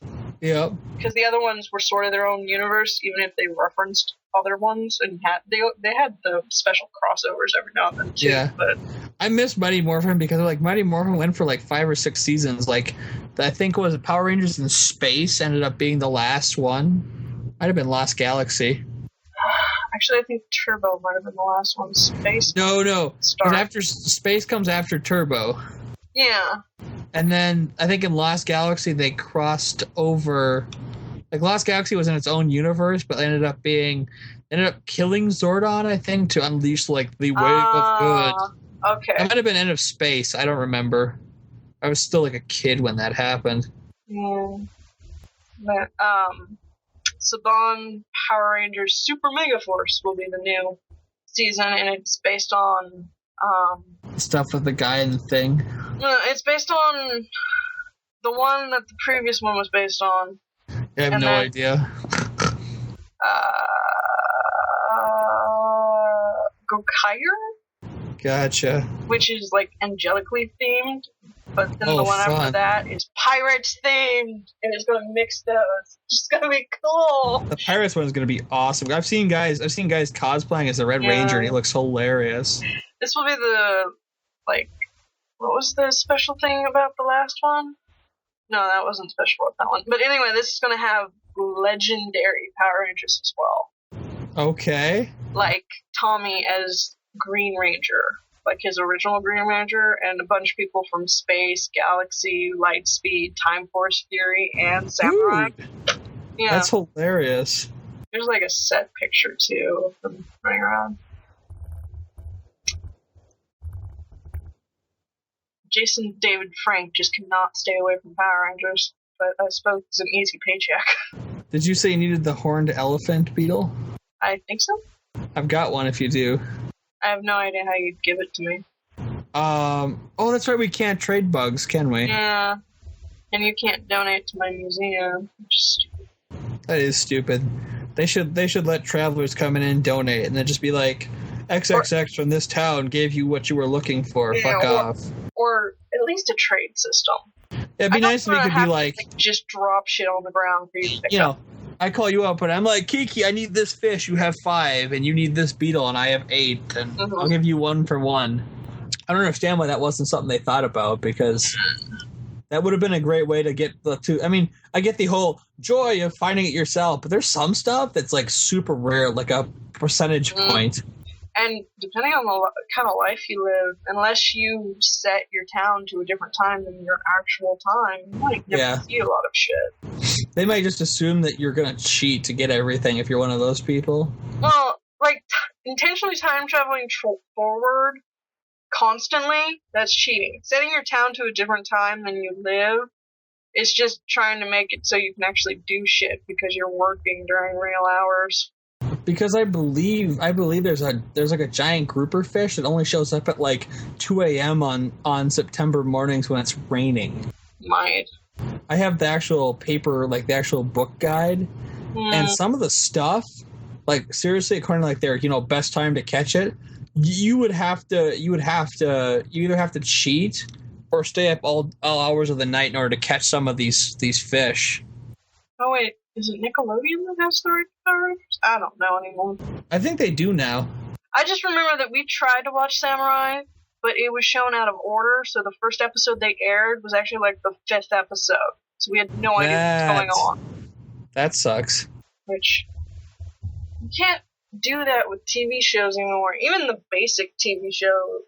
Yep. Because the other ones were sort of their own universe, even if they referenced other ones, and they had the special crossovers every now and then, too. Yeah. But I miss Mighty Morphin because, Mighty Morphin went for, 5 or 6 seasons. I think it was Power Rangers in Space ended up being the last one. Might have been Lost Galaxy. Actually, I think Turbo might have been the last one. Space. No. After Space comes after Turbo. Yeah. And then I think in Lost Galaxy they crossed over. Lost Galaxy was in its own universe, but ended up killing Zordon, I think, to unleash the wave of good. Okay. That might have been End of Space. I don't remember. I was still a kid when that happened. Yeah. But Saban Power Rangers Super Mega Force will be the new season, and it's based on stuff with the guy and the thing. No, it's based on the one that the previous one was based on. I have no idea. Gokaier? Gotcha. Which is angelically themed, but then the one after that is pirates themed, and it's gonna mix those. It's just gonna be cool. The pirates one is gonna be awesome. I've seen guys cosplaying as the Red Ranger, and he looks hilarious. This will be the what was the special thing about the last one? No, that wasn't special about that one. But anyway, this is gonna have legendary Power Rangers as well. Okay. Tommy as Green Ranger. His original Green Ranger, and a bunch of people from Space, Galaxy, Lightspeed, Time Force Fury, and Samurai. Dude, yeah. That's hilarious. There's a set picture, too, of them running around. Jason David Frank just cannot stay away from Power Rangers, but I suppose it's an easy paycheck. Did you say you needed the horned elephant beetle? I think so. I've got one if you do. I have no idea how you'd give it to me. Oh, that's right. We can't trade bugs, can we? Yeah. And you can't donate to my museum, which is stupid. That is stupid. They should let travelers come in and donate, and then just be like, XXX from this town gave you what you were looking for. Yeah, fuck off. Or at least a trade system. It'd be nice if you could be just drop shit on the ground for you to pick up. I call you up and I'm like, Kiki, I need this fish. You have 5, and you need this beetle, and I have 8, and I'll give you 1 for 1. I don't understand why that wasn't something they thought about, because that would have been a great way to get the two. I mean, I get the whole joy of finding it yourself, but there's some stuff that's super rare, a percentage point. And depending on the kind of life you live, unless you set your town to a different time than your actual time, you might never see a lot of shit. They might just assume that you're going to cheat to get everything if you're one of those people. Well, intentionally time traveling forward constantly, that's cheating. Setting your town to a different time than you live is just trying to make it so you can actually do shit because you're working during real hours. Because I believe there's a giant grouper fish that only shows up at 2 a.m. on September mornings when it's raining. Might. I have the actual paper, the actual book guide, and some of the stuff, seriously, according to their best time to catch it, you either have to cheat or stay up all hours of the night in order to catch some of these fish. Oh wait. Is it Nickelodeon that has the right Power Rangers? I don't know anymore. I think they do now. I just remember that we tried to watch Samurai, but it was shown out of order, so the first episode they aired was actually like the 5th episode. So we had no idea what was going on. That sucks. Which, you can't do that with TV shows anymore. Even the basic TV show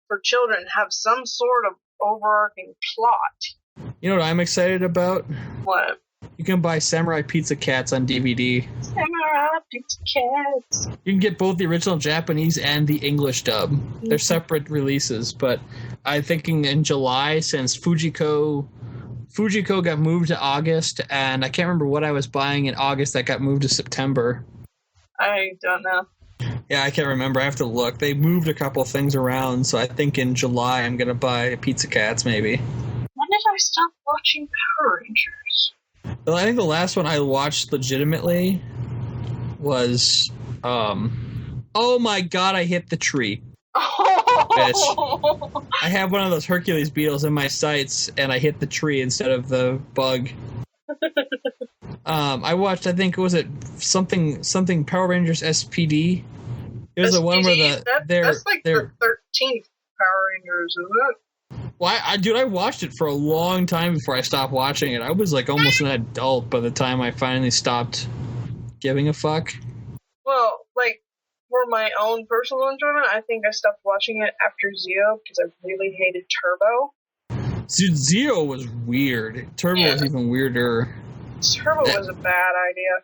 for children have some sort of overarching plot. You know what I'm excited about? What? You can buy Samurai Pizza Cats on DVD. Samurai Pizza Cats. You can get both the original Japanese and the English dub. They're separate releases, but I'm thinking in July, since Fujiko got moved to August, and I can't remember what I was buying in August that got moved to September. I don't know. Yeah, I can't remember. I have to look. They moved a couple things around, so I think in July I'm going to buy Pizza Cats, maybe. When did I stop watching Power Rangers? Well, I think the last one I watched legitimately was, oh my god, I hit the tree. Bitch. I have one of those Hercules beetles in my sights, and I hit the tree instead of the bug. I watched, I think, was it something Power Rangers SPD? It was SPD, the one where that's like the 13th Power Rangers, isn't it? Well, I watched it for a long time before I stopped watching it. I was like almost an adult by the time I finally stopped giving a fuck. Well, like, for my own personal enjoyment, I think I stopped watching it after Zeo because I really hated Turbo. Zeo was weird. Turbo was even weirder. Turbo was a bad idea.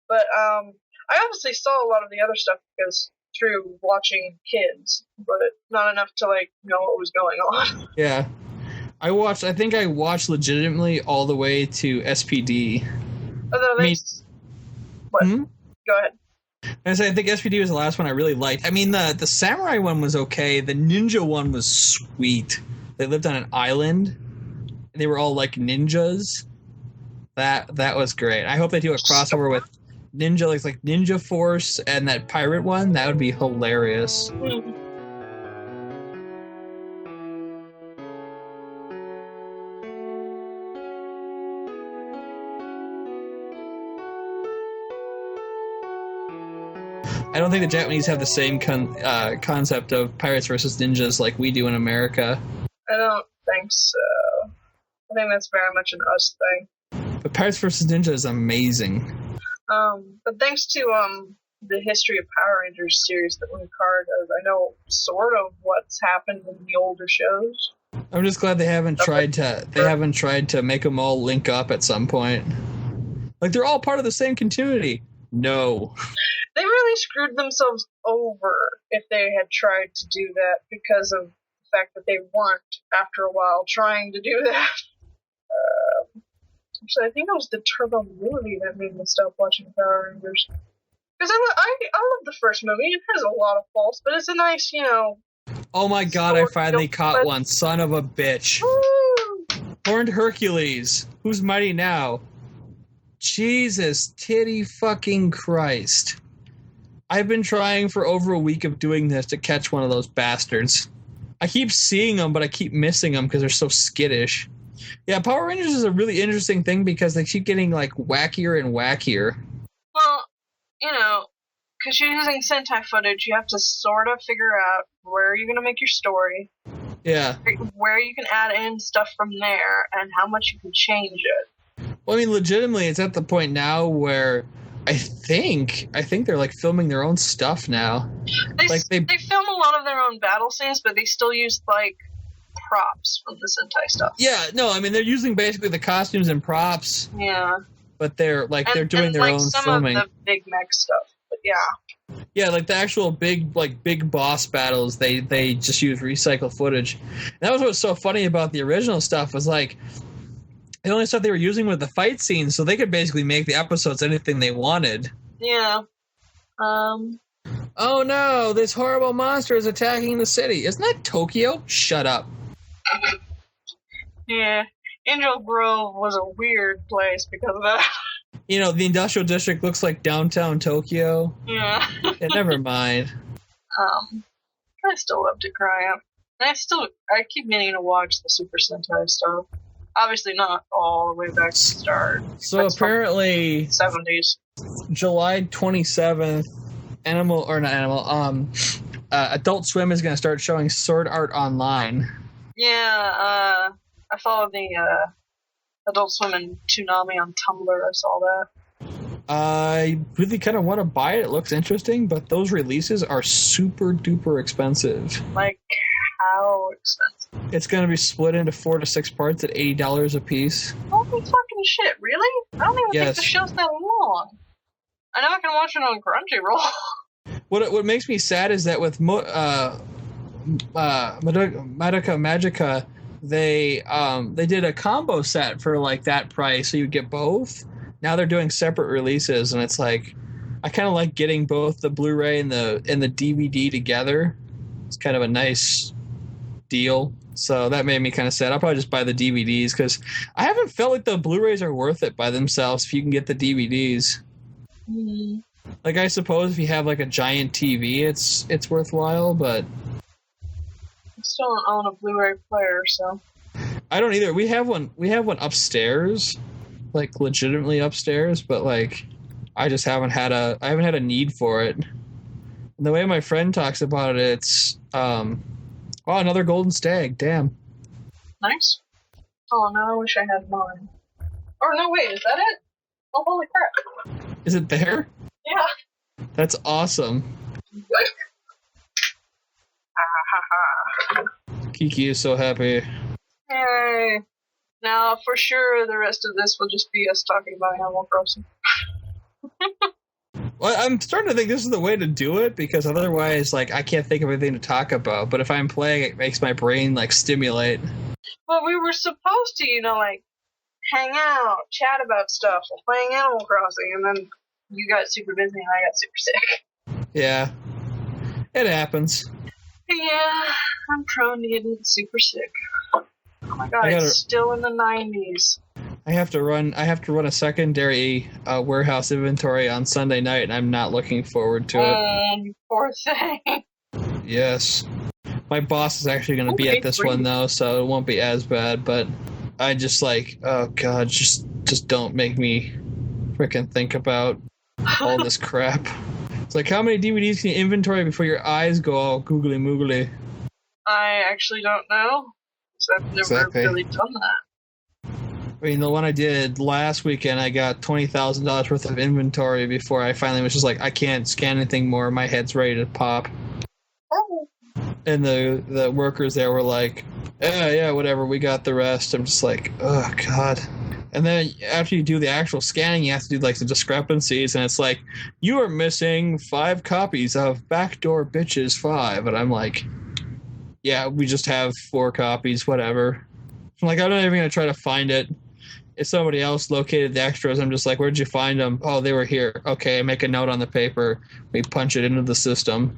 But I obviously saw a lot of the other stuff because through watching kids, but not enough to like know what was going on. Yeah. I think I watched legitimately all the way to SPD. Although what? Go ahead. I think SPD was the last one I really liked. I mean, the samurai one was okay. The ninja one was sweet. They lived on an island. And they were all like ninjas. That was great. I hope they do a crossover with Ninja, like Ninja Force and that pirate one. That would be hilarious. I don't think the Japanese have the same concept of pirates versus ninjas like we do in America. I don't think so. I think that's very much an us thing. But Pirates vs. Ninja is amazing. But thanks to the History of Power Rangers series that Linkard does, I know sort of what's happened in the older shows. I'm just glad they haven't tried to make them all link up at some point. Like they're all part of the same continuity. No. They really screwed themselves over if they had tried to do that because of the fact that they weren't, after a while, trying to do that. Actually, I think it was the Turbo movie that made me stop watching Power Rangers. Because I love the first movie. It has a lot of faults, but it's a nice, Oh my god, I finally caught one. Son of a bitch. Woo! Horned Hercules. Who's mighty now? Jesus titty fucking Christ. I've been trying for over a week of doing this to catch one of those bastards. I keep seeing them, but I keep missing them because they're so skittish. Yeah, Power Rangers is a really interesting thing because they keep getting, like, wackier and wackier. Well, because you're using Sentai footage, you have to sort of figure out where you're going to make your story. Yeah. Where you can add in stuff from there, and how much you can change it. Well, I mean, legitimately, it's at the point now where I think they're, like, filming their own stuff now. They film a lot of their own battle scenes, but they still use, like, props from the Sentai stuff. Yeah, no, I mean, they're using basically the costumes and props. Yeah. But they're doing their own filming. Some of the big mech stuff, but yeah. Yeah, like the actual big boss battles, they just use recycled footage. And that was what was so funny about the original stuff was like the only stuff they were using was the fight scenes, so they could basically make the episodes anything they wanted. Yeah. Oh no, this horrible monster is attacking the city. Isn't that Tokyo? Shut up. Yeah. Angel Grove was a weird place because of that. The industrial district looks like downtown Tokyo. Yeah. Yeah, never mind. I still love to cry up. And I keep meaning to watch the Super Sentai stuff. Obviously not all the way back to the start. So that's apparently 70s. July 27th, Adult Swim is going to start showing Sword Art Online. Yeah, I followed the Adult Swim and Toonami on Tumblr. I saw that. I really kind of want to buy it. It looks interesting, but those releases are super duper expensive. Like, how expensive? It's going to be split into 4 to 6 parts at $80 a piece. Holy fucking shit, really? I don't even think Yes. the show's that long. I know I can watch it on Crunchyroll. What makes me sad is that with Madoka Magica, they did a combo set for like that price, so you get both. Now they're doing separate releases, and it's like I kind of like getting both the Blu-ray and the DVD together. It's kind of a nice deal. So that made me kind of sad. I'll probably just buy the DVDs because I haven't felt like the Blu-rays are worth it by themselves if you can get the DVDs. Mm. Like, I suppose if you have like a giant TV, it's worthwhile, but I still don't own a Blu-ray player, so. I don't either. We have one upstairs, like legitimately upstairs, but like I just haven't had a need for it. And the way my friend talks about it, it's another golden stag. Damn. Nice. Oh, no, I wish I had mine. Or no, wait, is that it? Oh, holy crap. Is it there? Yeah. That's awesome. Kiki is so happy. Hey. Now, for sure, the rest of this will just be us talking about Animal Crossing. Well, I'm starting to think this is the way to do it because otherwise, like, I can't think of anything to talk about. But if I'm playing, it makes my brain like stimulate. Well, we were supposed to, like, hang out, chat about stuff while playing Animal Crossing, and then you got super busy and I got super sick. Yeah, it happens. Yeah, I'm prone to getting super sick. Oh my god, it's still in the 90s. I have to run a secondary warehouse inventory on Sunday night, and I'm not looking forward to it. You poor thing. Yes. My boss is actually going to be at this one, though, so it won't be as bad, but I just like, oh god, just don't make me freaking think about all this crap. It's like, how many DVDs can you inventory before your eyes go all googly moogly? I actually don't know, so I've never really done that. I mean, the one I did last weekend, I got $20,000 worth of inventory before I finally was just like, I can't scan anything more. My head's ready to pop. Oh. And the workers there were like, yeah, whatever, we got the rest. I'm just like, oh, God. And then after you do the actual scanning, you have to do like the discrepancies, and it's like, you are missing 5 copies of Backdoor Bitches 5. And I'm like, yeah, we just have 4 copies, whatever. I'm like, I'm not even going to try to find it. If somebody else located the extras, I'm just like, where'd you find them? Oh, they were here. Okay, make a note on the paper. We punch it into the system.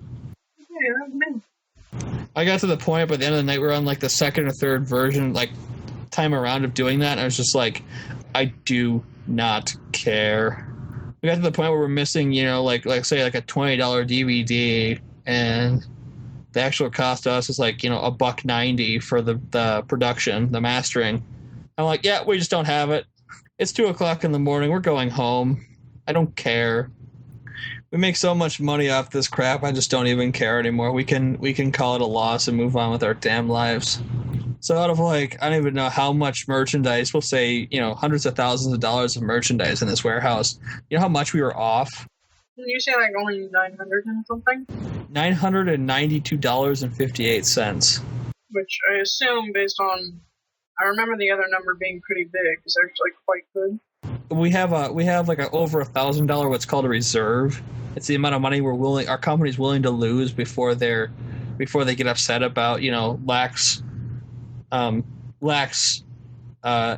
I got to the point by the end of the night we were on like the second or third version, like time around of doing that, and I was just like, I do not care. We got to the point where we're missing, like say like a $20 DVD, and the actual cost to us is like, $1.90 for the production, the mastering. I'm like, yeah, we just don't have it. It's 2:00 in the morning. We're going home. I don't care. We make so much money off this crap. I just don't even care anymore. We can call it a loss and move on with our damn lives. So out of like, I don't even know how much merchandise, we'll say, hundreds of thousands of dollars of merchandise in this warehouse. You know how much we were off? Did you say like only 900 and something? $992.58. Which I assume based on, I remember the other number being pretty big. It's actually quite good. We have like over $1,000 what's called a reserve. It's the amount of money our company's willing to lose before they get upset about lax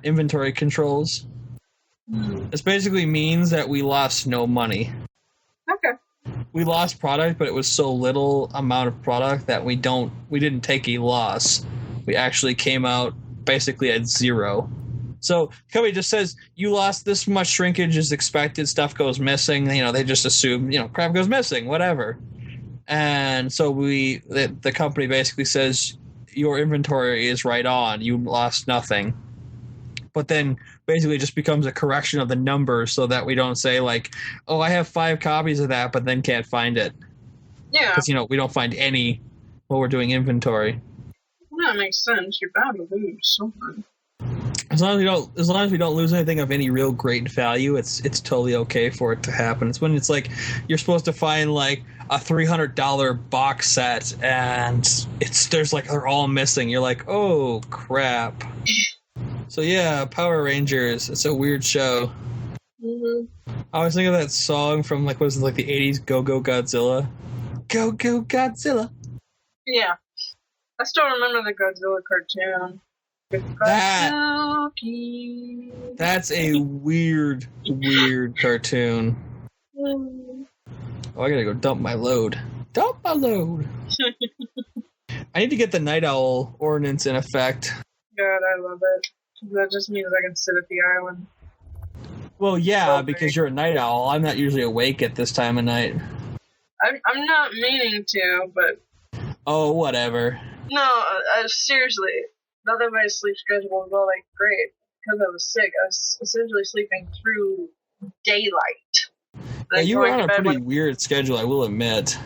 inventory controls. This basically means that we lost no money. Okay. We lost product, but it was so little amount of product that we didn't take a loss. We actually came out basically at zero. So the company just says you lost this much shrinkage is expected, stuff goes missing, they just assume, crap goes missing, whatever. And so the company basically says your inventory is right on, you lost nothing. But then basically it just becomes a correction of the numbers so that we don't say like, oh, I have 5 copies of that, but then can't find it. Yeah, Because, we don't find any while we're doing inventory. that makes sense. You're bound to lose something. As long as we don't lose anything of any real great value, it's totally okay for it to happen. It's when it's like you're supposed to find like a $300 box set and they're all missing. You're like, oh crap. So yeah, Power Rangers. It's a weird show. Mm-hmm. I always think of that song from the 80s, Go Go Godzilla. Go Go Godzilla. Yeah. I still remember the Godzilla cartoon. That's a weird cartoon. Oh, I gotta go dump my load. I need to get the Night Owl ordinance in effect. God, I love it. That just means I can sit at the island. Well, yeah, Okay. because you're a night owl. I'm not usually awake at this time of night. I'm not meaning to, but... Oh, whatever. No, seriously. Not that my sleep schedule was all great. Because I was sick, I was essentially sleeping through daylight. Yeah, you were going on to a bed pretty weird schedule, I will admit.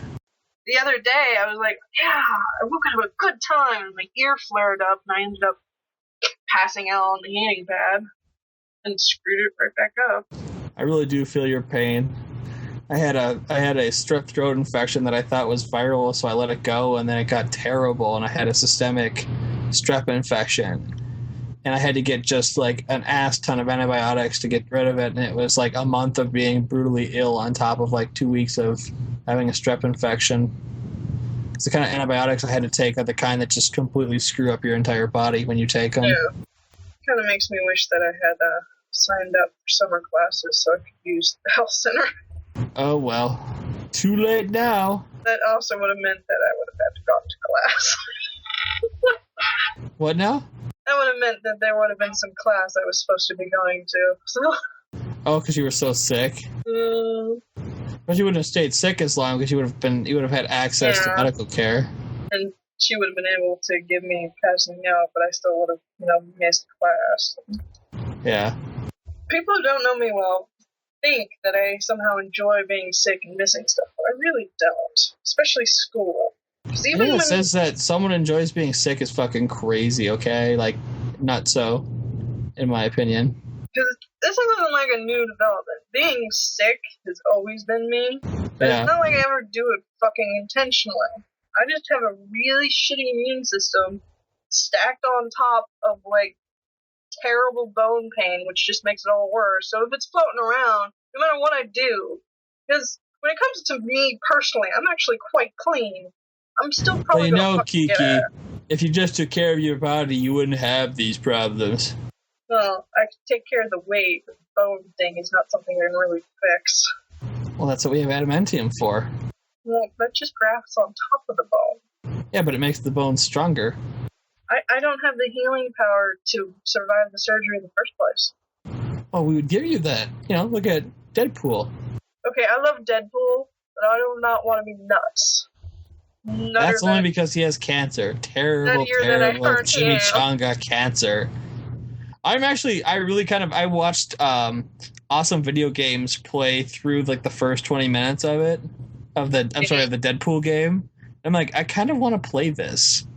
The other day, I was like, yeah, I woke up at a good time, and my ear flared up, and I ended up passing out on the heating pad, and screwed it right back up. I really do feel your pain. I had a strep throat infection that I thought was viral, so I let it go, and then it got terrible, and I had a systemic strep infection. And I had to get just an ass ton of antibiotics to get rid of it, and it was a month of being brutally ill on top of 2 weeks of having a strep infection. It's the kind of antibiotics I had to take are the kind that just completely screw up your entire body when you take them. Yeah. Kind of makes me wish that I had signed up for summer classes so I could use the health center. Oh, well. Too late now. That also would have meant that I would have had to go to class. What now? That would have meant that there would have been some class I was supposed to be going to. So. Oh, because you were so sick? But you wouldn't have stayed sick as long because you would have had access to medical care. And she would have been able to give me passing out, but I still would have, missed class. Yeah. People who don't know me well think that I somehow enjoy being sick and missing stuff, but I really don't. Especially school. Even when it says that someone enjoys being sick is fucking crazy, okay? Not so, in my opinion. Because this isn't a new development. Being sick has always been me. But It's not like I ever do it fucking intentionally. I just have a really shitty immune system stacked on top of, terrible bone pain, which just makes it all worse. So if it's floating around, no matter what I do, because when it comes to me personally, I'm actually quite clean. I'm still probably Kiki, if you just took care of your body, you wouldn't have these problems. Well, I can take care of the weight, but the bone thing is not something I can really fix. Well, that's what we have adamantium for. Well, that just grafts on top of the bone. Yeah, but it makes the bone stronger. I don't have the healing power to survive the surgery in the first place. Well, we would give you that. Look at Deadpool. Okay, I love Deadpool, but I do not want to be nuts. That's only because he has cancer. Terrible chimichanga cancer. I watched Awesome Video Games play through the first 20 minutes of it. Of the Deadpool game. I'm like, I kind of want to play this.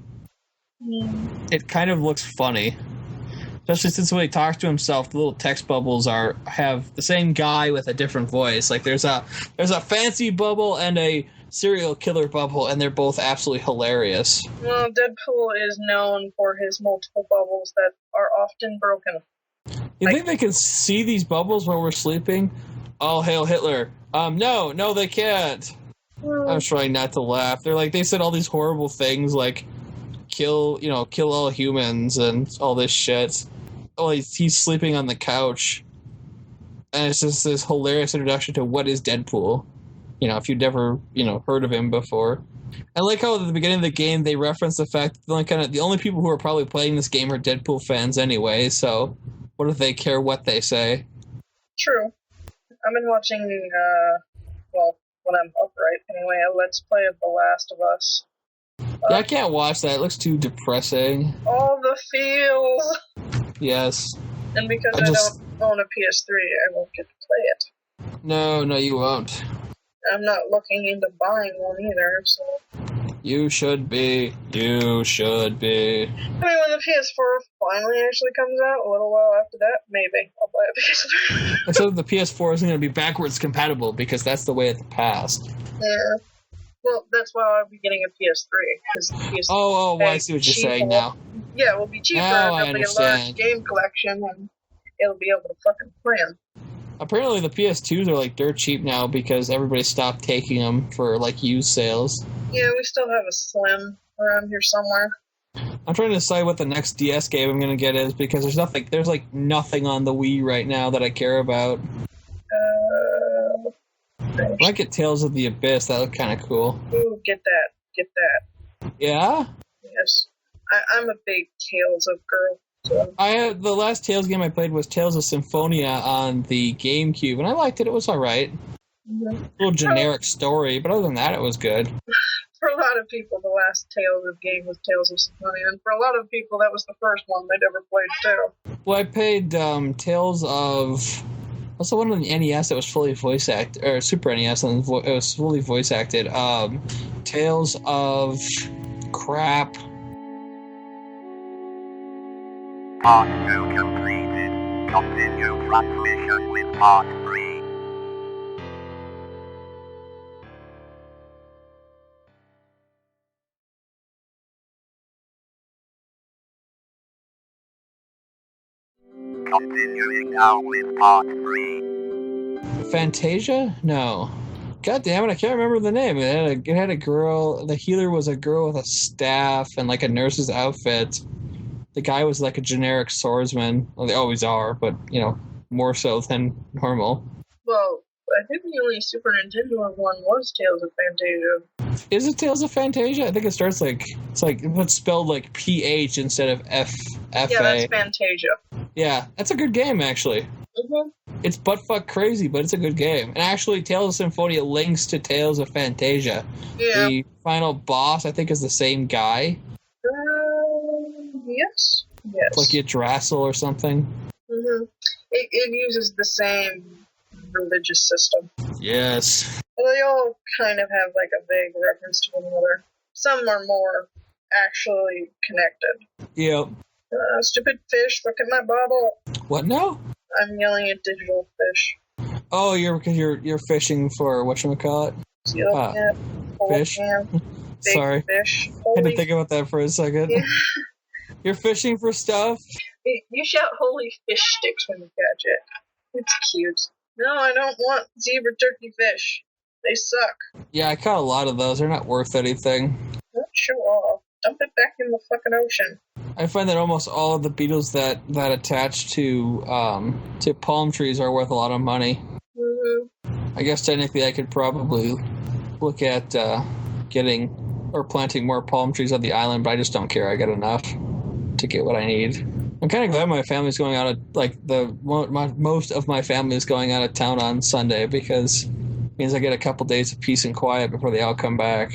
It kind of looks funny. Especially since when he talks to himself, the little text bubbles have the same guy with a different voice. There's a fancy bubble and a serial killer bubble, and they're both absolutely hilarious. Well, Deadpool is known for his multiple bubbles that are often broken. You think they can see these bubbles while we're sleeping? All hail Hitler. No, they can't. I'm trying not to laugh. They said all these horrible things kill all humans and all this shit. Oh, he's sleeping on the couch. And it's just this hilarious introduction to what is Deadpool. If you'd never, heard of him before. I like how at the beginning of the game they reference the fact that the only people who are probably playing this game are Deadpool fans anyway, so what do they care what they say? True. I've been watching, when I'm upright anyway, a Let's Play of The Last of Us. Yeah, I can't watch that. It looks too depressing. All the feels! Yes. And because I don't own a PS3, I won't get to play it. No, you won't. I'm not looking into buying one either, so... You should be. You should be. I mean, when the PS4 finally actually comes out, a little while after that, maybe I'll buy a PS4. Except the PS4 isn't going to be backwards compatible because that's the way of the past. Yeah. Well, that's why I'll be getting a PS3. Because the PS3 Oh, I see what you're saying now. Yeah, it will be cheaper. Now I It'll be a large understand. game collection, and it'll be able to fucking play them. Apparently the PS2s are like dirt cheap now because everybody stopped taking them for like used sales. Yeah, we still have a Slim around here somewhere. I'm trying to decide what the next DS game I'm going to get is because there's like nothing on the Wii right now that I care about. I might get Tales of the Abyss. That looked kind of cool. Ooh, get that. Yeah? Yes. I'm a big Tales of girl. So. The last Tales game I played was Tales of Symphonia on the GameCube, and I liked it. It was all right. Mm-hmm. A little generic story, but other than that, it was good. For a lot of people, the last Tales of game was Tales of Symphonia, and for a lot of people, that was the first one they'd ever played too. Well, I played Tales of... What's the one on the NES that was fully voice acted, or Super NES, and it was fully voice acted? Tales of crap. Part 2 completed. Continue transmission with Part 3. Continuing now with Part 3. Fantasia? No. God damn it, I can't remember the name. It had a girl, the healer was a girl with a staff and like a nurse's outfit. The guy was like a generic swordsman. Well, they always are, but, you know, more so than normal. Well, I think the only Super Nintendo one was Tales of Fantasia. Is it Tales of Fantasia? I think it starts like, it's like, what's spelled like PH instead of F-A. Yeah, that's Fantasia. Yeah, that's a good game, actually. Mm-hmm. It's buttfuck crazy, but it's a good game. And actually, Tales of Symphonia links to Tales of Fantasia. Yeah. The final boss, I think, is the same guy. Yes. Yes. It's like Yggdrasil or something. Mm-hmm. It uses the same religious system. Yes. Well, they all kind of have like a vague reference to one another. Some are more actually connected. Yep. Stupid fish, look at my bobble. What now? I'm yelling at digital fish. Oh, you're fishing for whatchamacallit? See, looking at Fish? big Sorry. fish. I had to think about that for a second. Yeah. You're fishing for stuff? You shout holy fish sticks when you catch it. It's cute. No, I don't want zebra turkey fish. They suck. Yeah, I caught a lot of those. They're not worth anything. Don't show off. Dump it back in the fucking ocean. I find that almost all of the beetles that attach to palm trees are worth a lot of money. Mm-hmm. I guess technically I could probably look at getting or planting more palm trees on the island, but I just don't care. I got enough to get what I need. I'm kind of glad my family's going out of, like, most of my family is going out of town on Sunday because it means I get a couple days of peace and quiet before they all come back.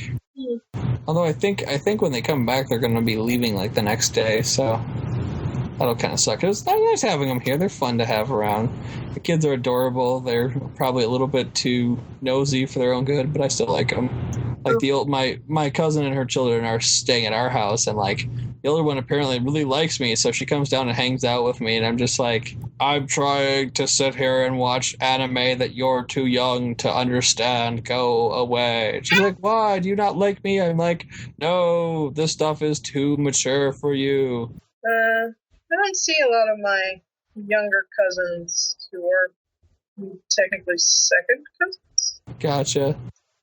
Although I think when they come back, they're going to be leaving like the next day, so that'll kind of suck. It's nice having them here. They're fun to have around. The kids are adorable. They're probably a little bit too nosy for their own good, but I still like them. Like my cousin and her children are staying at our house, and like the older one apparently really likes me, so she comes down and hangs out with me, and I'm just like, I'm trying to sit here and watch anime that you're too young to understand. Go away. She's like, why? Do you not like me? I'm like, no, this stuff is too mature for you. I don't see a lot of my younger cousins who are technically second cousins. Gotcha.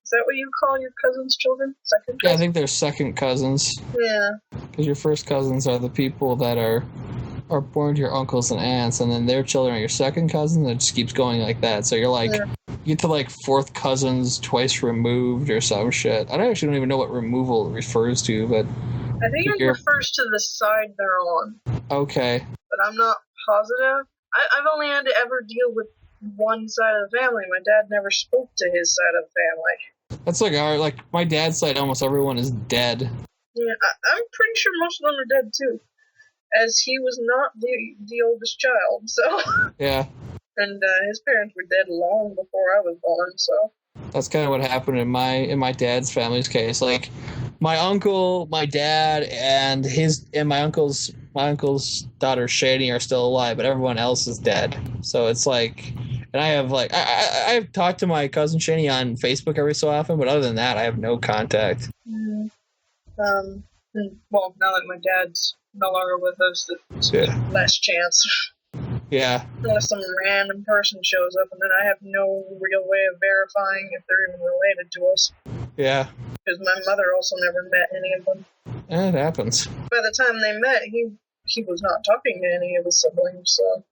Is that what you call your cousins' children? Second cousins? Yeah, I think they're second cousins. Yeah. Because your first cousins are the people that are born to your uncles and aunts, and then their children are your second cousins, and it just keeps going like that. So you're like, you get to like fourth cousins twice removed or some shit. I actually don't even know what removal refers to, but I think it refers to the side they're on. Okay. But I'm not positive. I've only had to ever deal with one side of the family. My dad never spoke to his side of the family. That's like my dad's side, almost everyone is dead. Yeah, I'm pretty sure most of them are dead too, as he was not the oldest child. So yeah, and his parents were dead long before I was born. So That's kind of what happened in my dad's family's case. Like, my uncle, my dad, and my uncle's daughter Shani are still alive, but everyone else is dead. So it's like, and I have like I've talked to my cousin Shani on Facebook every so often, but other than that, I have no contact. Mm-hmm. Well, now that my dad's no longer with us, there's less chance. Yeah. Unless some random person shows up, and then I have no real way of verifying if they're even related to us. Yeah. Because my mother also never met any of them. It happens. By the time they met, he was not talking to any of his siblings, so...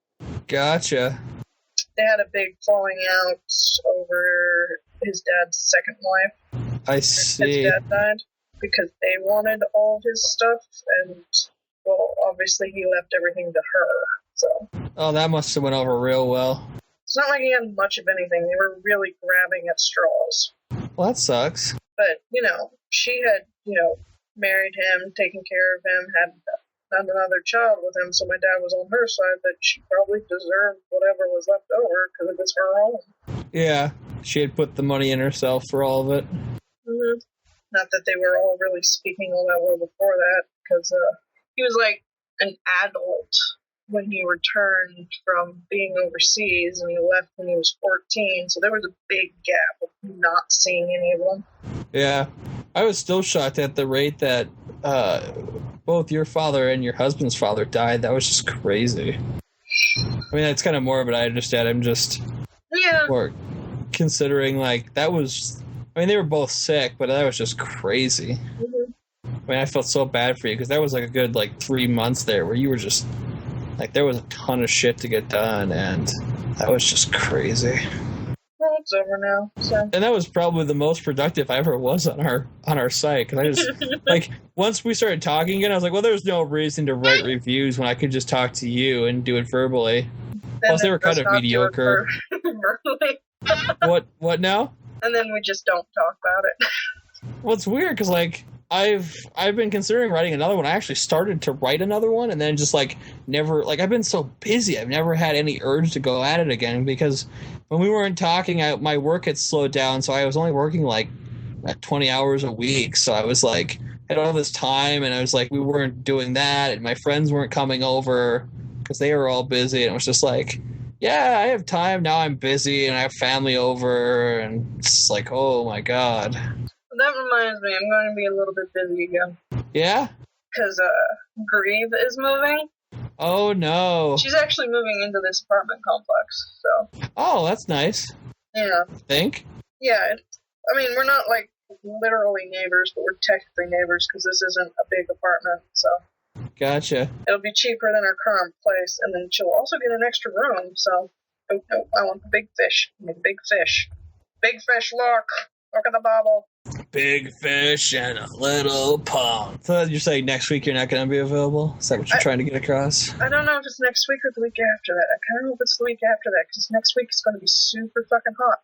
Gotcha. They had a big falling out over his dad's second wife. I see. His dad died because they wanted all of his stuff, and, well, obviously he left everything to her, so... Oh, that must have went over real well. It's not like he had much of anything. They were really grabbing at straws. Well, that sucks. But, she had, married him, taken care of him, had another child with him, so my dad was on her side, that she probably deserved whatever was left over because it was her own. Yeah, she had put the money in herself for all of it. Mm-hmm. Not that they were all really speaking all that well before that, because he was like an adult when he returned from being overseas, and he left when he was 14, so there was a big gap of not seeing any of them. Yeah. I was still shocked at the rate that both your father and your husband's father died. That was just crazy. I mean, that's kind of morbid, I understand. I'm just more considering, like, that was... I mean, they were both sick, but that was just crazy. Mm-hmm. I mean, I felt so bad for you, because that was, like, a good, 3 months there where you were just... Like, there was a ton of shit to get done, and that was just crazy. Well, it's over now, so... And that was probably the most productive I ever was on our site, because I just, once we started talking again, I was like, well, there's no reason to write reviews when I could just talk to you and do it verbally. Plus, they were kind of mediocre. Verbally. What now? And then we just don't talk about it. Well, it's weird, because, I've been considering writing another one. I actually started to write another one, and then just, never... I've been so busy, I've never had any urge to go at it again, because when we weren't talking, my work had slowed down, so I was only working, 20 hours a week, so I was, had all this time, and I was we weren't doing that, and my friends weren't coming over, because they were all busy, and it was just yeah, I have time, now I'm busy, and I have family over, and it's oh my god. That reminds me, I'm going to be a little bit busy again. Yeah? Because, Grieve is moving. Oh, no. She's actually moving into this apartment complex, so... Oh, that's nice. Yeah. Think? Yeah, we're not, literally neighbors, but we're technically neighbors, because this isn't a big apartment, so... Gotcha. It'll be cheaper than her current place, and then she'll also get an extra room, so... Oh, I want the big fish. Big fish. Big fish, look! Look at the bobble. Big fish and a little pond. So you're saying next week you're not going to be available? Is that what you're trying to get across? I don't know if it's next week or the week after that. I kind of hope it's the week after that, because next week is going to be super fucking hot.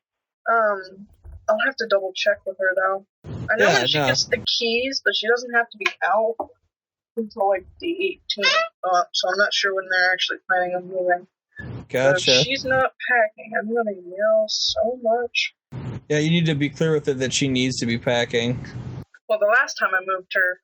I'll have to double check with her, though. I know when she gets the keys, but she doesn't have to be out until, the 18th. So I'm not sure when they're actually planning on moving. Gotcha. So if she's not packing, I'm going to yell so much. Yeah, you need to be clear with her that she needs to be packing. Well, the last time I moved her,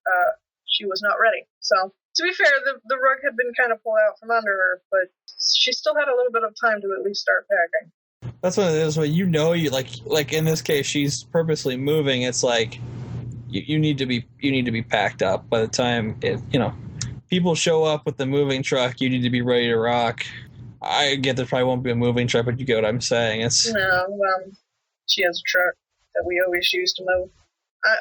she was not ready. So, to be fair, the rug had been kind of pulled out from under her, but she still had a little bit of time to at least start packing. That's what it is. When you in this case, she's purposely moving. It's you need to be packed up by the time people show up with the moving truck. You need to be ready to rock. I get there probably won't be a moving truck, but you get what I'm saying. She has a truck that we always use to move.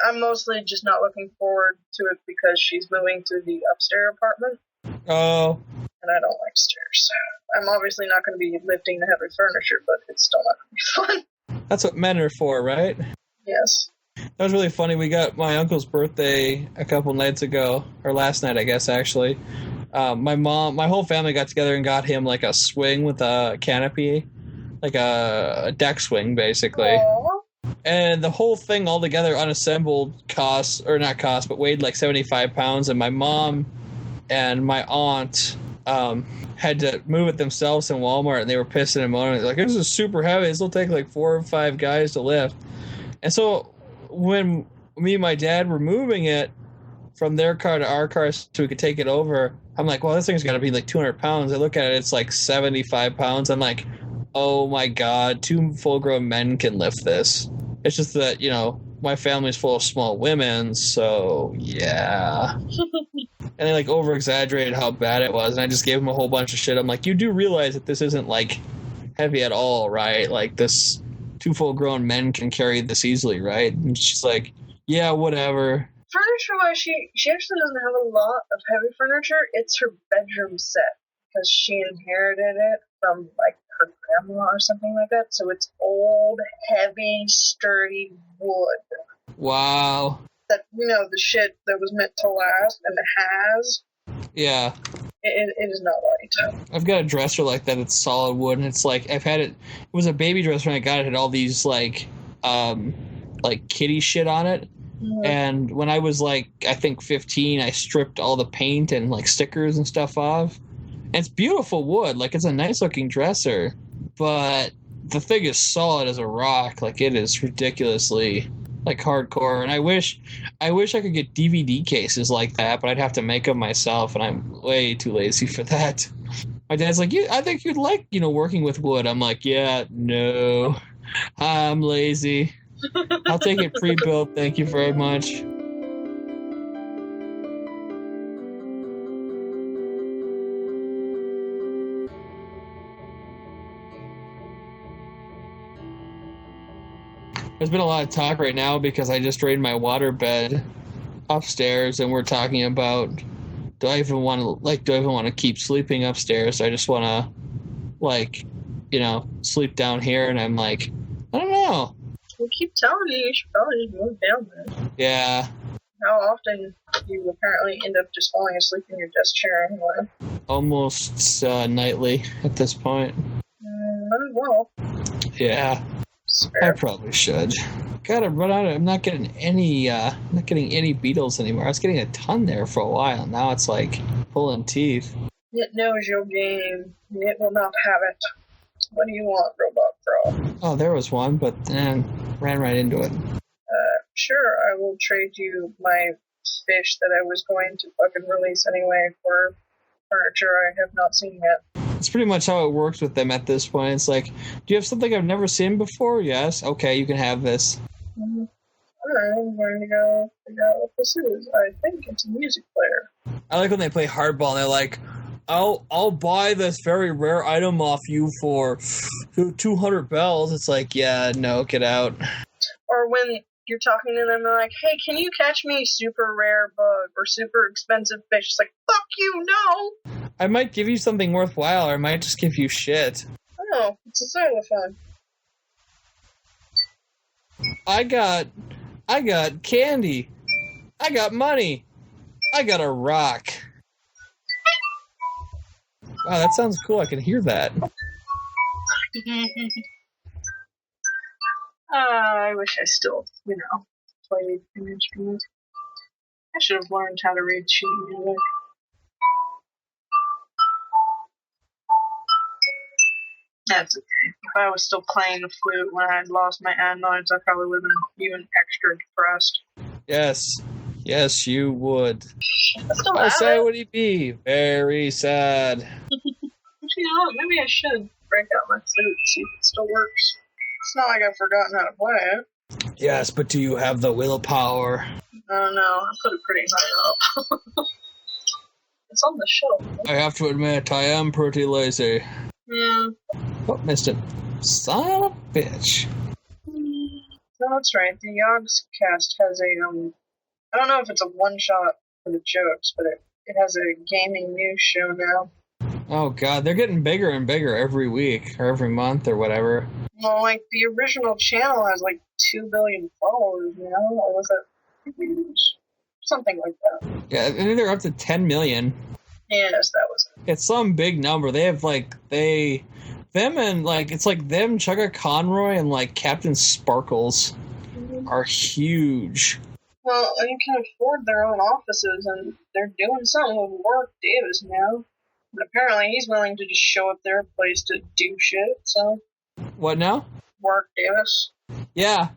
I'm mostly just not looking forward to it because she's moving to the upstairs apartment. Oh. And I don't like stairs. I'm obviously not going to be lifting the heavy furniture, but it's still not going to be fun. That's what men are for, right? Yes. That was really funny. We got my uncle's birthday a couple nights ago, or last night, I guess, actually. My whole family got together and got him a swing with a canopy. A deck swing, basically. Aww. And the whole thing altogether unassembled weighed 75 pounds. And my mom and my aunt had to move it themselves in Walmart, and they were pissing and moaning. They're this is super heavy. This will take 4 or 5 guys to lift. And so when me and my dad were moving it from their car to our car so we could take it over, I'm like, well, this thing's got to be like 200 pounds. I look at it, it's like 75 pounds. I'm like, oh my God, 2 full-grown men can lift this. It's just that, you know, my family's full of small women, so yeah. And they like over-exaggerated how bad it was, and I just gave them a whole bunch of shit. I'm like, you do realize that this isn't like heavy at all, right? Like this 2 full-grown men can carry this easily, right? And she's like, yeah, whatever. Furniture-wise, she actually doesn't have a lot of heavy furniture. It's her bedroom set because she inherited it from like her grandma or something like that. So it's old, heavy, sturdy wood. Wow. That, you know, the shit that was meant to last and it has. Yeah. It is not light. I've got a dresser like that. It's solid wood, and it's like I've had it. It was a baby dresser when I got it. It had all these like kitty shit on it. Mm-hmm. And when I was like, I think 15, I stripped all the paint and like stickers and stuff off. And it's beautiful wood. Like it's a nice looking dresser, but the thing is solid as a rock. Like it is ridiculously like hardcore. And I wish I could get DVD cases like that, but I'd have to make them myself, and I'm way too lazy for that. My dad's like, I think you'd like, you know, working with wood. I'm like, yeah, no, I'm lazy. I'll take it pre-built. Thank you very much. There's been a lot of talk right now because I just drained my water bed upstairs, and we're talking about do I even want to keep sleeping upstairs? I just want to, like, you know, sleep down here, and I'm like, I don't know. We keep telling you should probably just move down there. Yeah. How often do you apparently end up just falling asleep in your desk chair anyway? Almost nightly at this point. Might as well. Yeah. I probably should. Gotta run out of. I'm not getting any beetles anymore. I was getting a ton there for a while. Now it's like pulling teeth. It knows your game. It will not have it. What do you want, Robot Pro? Oh, there was one, but then ran right into it. Sure, I will trade you my fish that I was going to fucking release anyway for furniture I have not seen yet. It's pretty much how it works with them at this point. It's like, do you have something I've never seen before? Yes. Okay, you can have this. Mm-hmm. Alright, I'm going to go figure out what this is. I think it's a music player. I like when they play hardball and they're like, I'll buy this very rare item off you for 200 bells. It's like, yeah, no, get out. Or when you're talking to them, they're like, hey, can you catch me super rare bug or super expensive fish? It's like, fuck you, no! I might give you something worthwhile, or I might just give you shit. Oh, it's a xylophone. I got candy. I got money. I got a rock. Wow, that sounds cool. I can hear that. I wish I still, played an instrument. I should have learned how to read sheet music. That's okay. If I was still playing the flute when I had lost my adenoids, I probably would have been even extra depressed. Yes, you would. How sad would he be? Very sad. You know what? Maybe I should break out my flute and see if it still works. It's not like I've forgotten how to play it. Yes, but do you have the willpower? Oh no, I put it pretty high up. It's on the shelf. I have to admit, I am pretty lazy. Yeah. Oh, missed it. Son of a bitch. No, that's right. The YogCast has a, I don't know if it's a one-shot for the jokes, but it has a gaming news show now. Oh god, they're getting bigger and bigger every week, or every month, or whatever. Well, like, the original channel has, 2 billion followers, Or was it something like that? Yeah, I think they're up to 10 million. Yes, that was it. It's some big number. They have, it's like them, Chugga Conroy, and, Captain Sparkles are huge. Well, they can afford their own offices, and they're doing something with Warwick Davis now. But apparently he's willing to just show up their place to do shit, so... What now? Warwick Davis. Yeah.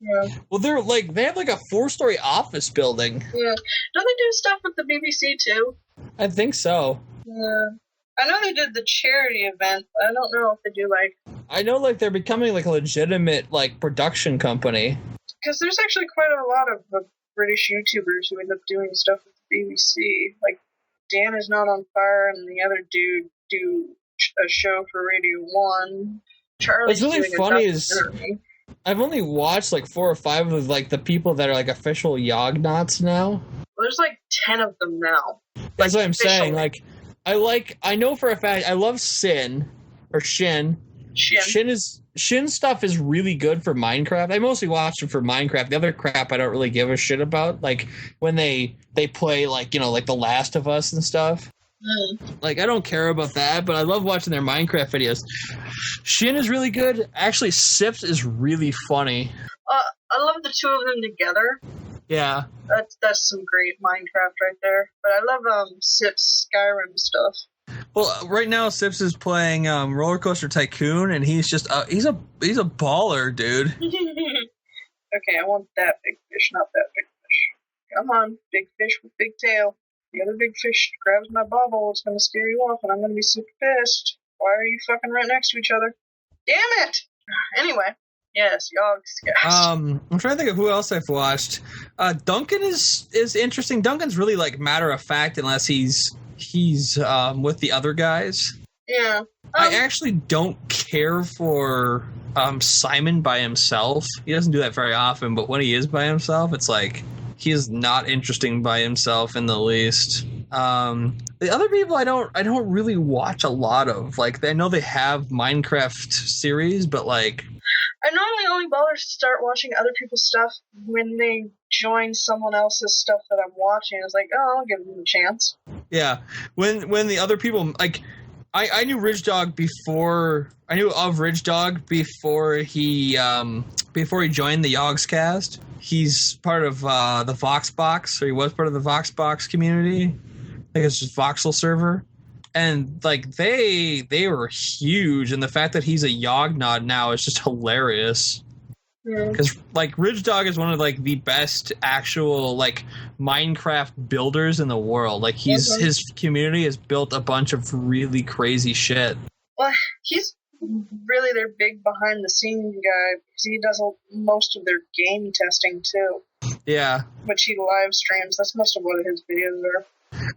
Yeah. Well, they have like a 4-story office building. Yeah. Don't they do stuff with the BBC too? I think so. Yeah. I know they did the charity event, but I don't know if they do like. I know like they're becoming like a legitimate like production company. Because there's actually quite a lot of British YouTubers who end up doing stuff with the BBC. Like Dan Is Not on Fire and the other dude do a show for Radio 1. Charlie's What's really doing funny a is documentary. I've only watched like 4 or 5 of like the people that are like official Yognauts now. Well, there's like 10 of them now. That's what I'm saying. officially. Like I know for a fact I love Shin. Shin stuff is really good for Minecraft. I mostly watch it for Minecraft. The other crap I don't really give a shit about. Like when they play like, you know, like The Last of Us and stuff. Like I don't care about that, but I love watching their Minecraft videos. Shin is really good. Actually, Sips is really funny. I love the two of them together. Yeah. That's some great Minecraft right there. But I love Sip's Skyrim stuff. Well, right now Sips is playing Roller Coaster Tycoon, and he's just he's a baller, dude. Okay, I want that big fish, not that big fish. Come on, big fish with big tail. The other big fish grabs my bobble, it's gonna scare you off, and I'm gonna be super pissed. Why are you fucking right next to each other? Damn it! Anyway, yes, Yogscast. I'm trying to think of who else I've watched. Duncan is interesting. Duncan's really like matter of fact, unless he's with the other guys. Yeah. I actually don't care for Simon by himself. He doesn't do that very often, but when he is by himself, it's like he is not interesting by himself in the least. The other people I don't really watch a lot of. Like I know they have Minecraft series, but like I normally only bother to start watching other people's stuff when they join someone else's stuff that I'm watching. It's like, oh, I'll give them a chance. Yeah, when the other people like, I knew Ridge Dog before I knew of Ridge Dog before he joined the Yogscast. He's part of the Voxbox, or he was part of the Voxbox community. I think it's just Voxel server, and like they were huge, and the fact that he's a Yognaut now is just hilarious. Because like Ridge Dog is one of like the best actual like Minecraft builders in the world. Like his community has built a bunch of really crazy shit. Well, he's really their big behind the scenes guy because he does most of their game testing too. Yeah. Which he live streams. That's most of what his videos are.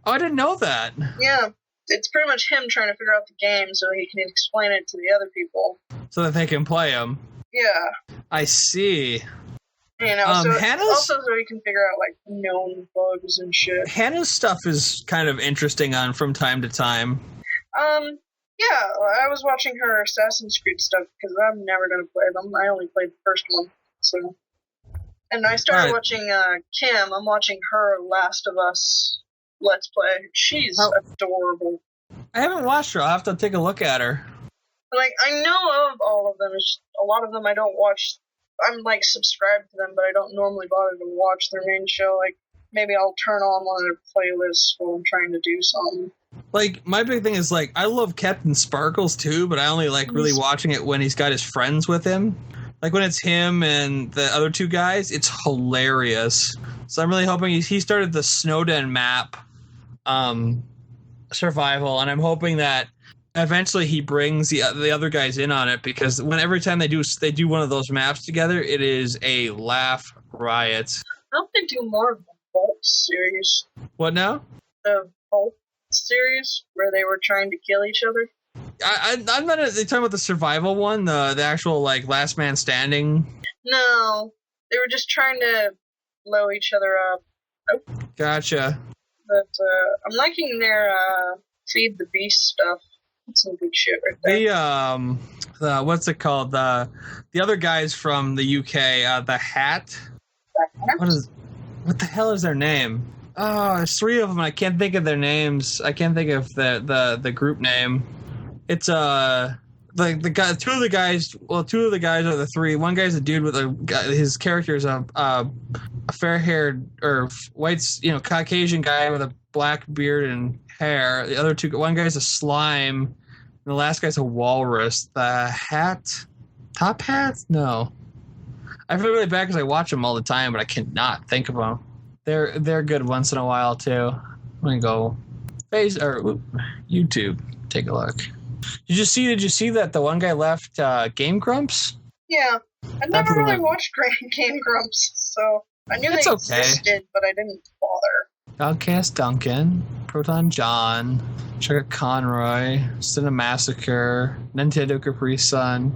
Oh, I didn't know that. Yeah. It's pretty much him trying to figure out the game so he can explain it to the other people. So that they can play them. Yeah. I see. You know, so also so he can figure out like known bugs and shit. Hannah's stuff is kind of interesting on from time to time. Yeah, I was watching her Assassin's Creed stuff because I'm never gonna play them. I only played the first one, so. And I started watching Kim. I'm watching her Last of Us Let's Play. She's adorable. I haven't watched her. I'll have to take a look at her. Like, I know of all of them. It's just, a lot of them I don't watch. I'm, like, subscribed to them, but I don't normally bother to watch their main show. Like, maybe I'll turn on one of their playlists while I'm trying to do something. Like, my big thing is, like, I love Captain Sparkles, too, but I only like really watching it when he's got his friends with him. Like, when it's him and the other two guys, it's hilarious. So I'm really hoping he started the Snowden map survival, and I'm hoping that eventually he brings the other guys in on it, because every time they do one of those maps together, it is a laugh riot. I hope they do more of the Bolt series. What now? The Bolt series where they were trying to kill each other. I'm not. They talking about the survival one, the actual like last man standing. No, they were just trying to blow each other up. Oh. Gotcha. But I'm liking their Feed the Beast stuff. That's some good shit right there. The what's it called? The other guys from the UK, the Hat. What the hell is their name? Oh, there's 3 of them. I can't think of their names. I can't think of the group name. It's the guy. 2 of the guys. Well, 2 of the guys are the 3. One guy's a dude with his character is a fair-haired or white, Caucasian guy with a black beard and hair. The other 2, one guy's a slime, and the last guy's a walrus. The Hat, Top Hat? No, I feel really bad because I watch them all the time, but I cannot think of them. They're good once in a while too. I'm gonna go YouTube. Take a look. Did you see that the one guy left Game Grumps? Yeah, I never really watched Game Grumps, so I knew they existed, but I didn't bother. Dogcast Duncan, Proton John, Sugar Conroy, Cinemassacre, Nintendo Capri Sun.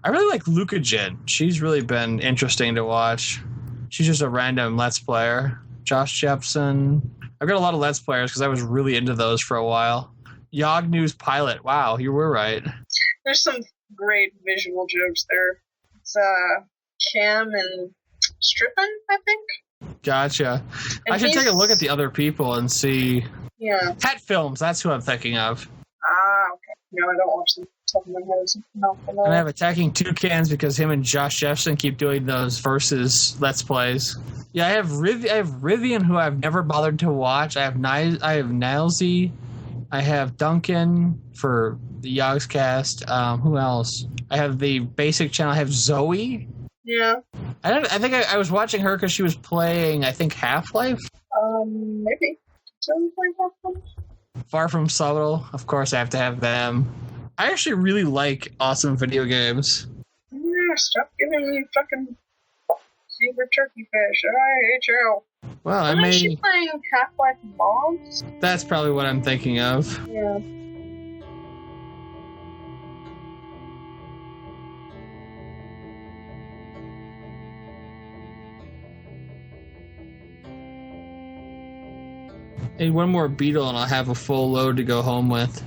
I really like Luca Jin. She's really been interesting to watch. She's just a random Let's Player. Josh Jepson. I've got a lot of Let's Players because I was really into those for a while. Yog News Pilot. Wow, you were right. There's some great visual jokes there. It's Cam and Strippin, I think. Gotcha. And I should take a look at the other people and see. Yeah. Pet Films, that's who I'm thinking of. Ah, okay. No, I don't watch them. Top of my head is not familiar. And I have Attacking Toucans because him and Josh Jefferson keep doing those versus Let's Plays. Yeah, I have Rivian, who I've never bothered to watch. I have Nilesy. I have Duncan for the Yogs cast. Who else? I have the basic channel. I have Zoe. Yeah. I think I was watching her because she was playing, I think, Half-Life? Maybe. Zoe playing Half-Life? Far From Subtle. Of course, I have to have them. I actually really like awesome video games. Yeah, stop giving me fucking favorite turkey fish. I hate you. Well, Isn't she playing Half-Life Mobs? That's probably what I'm thinking of. Yeah. Hey, one more beetle and I'll have a full load to go home with.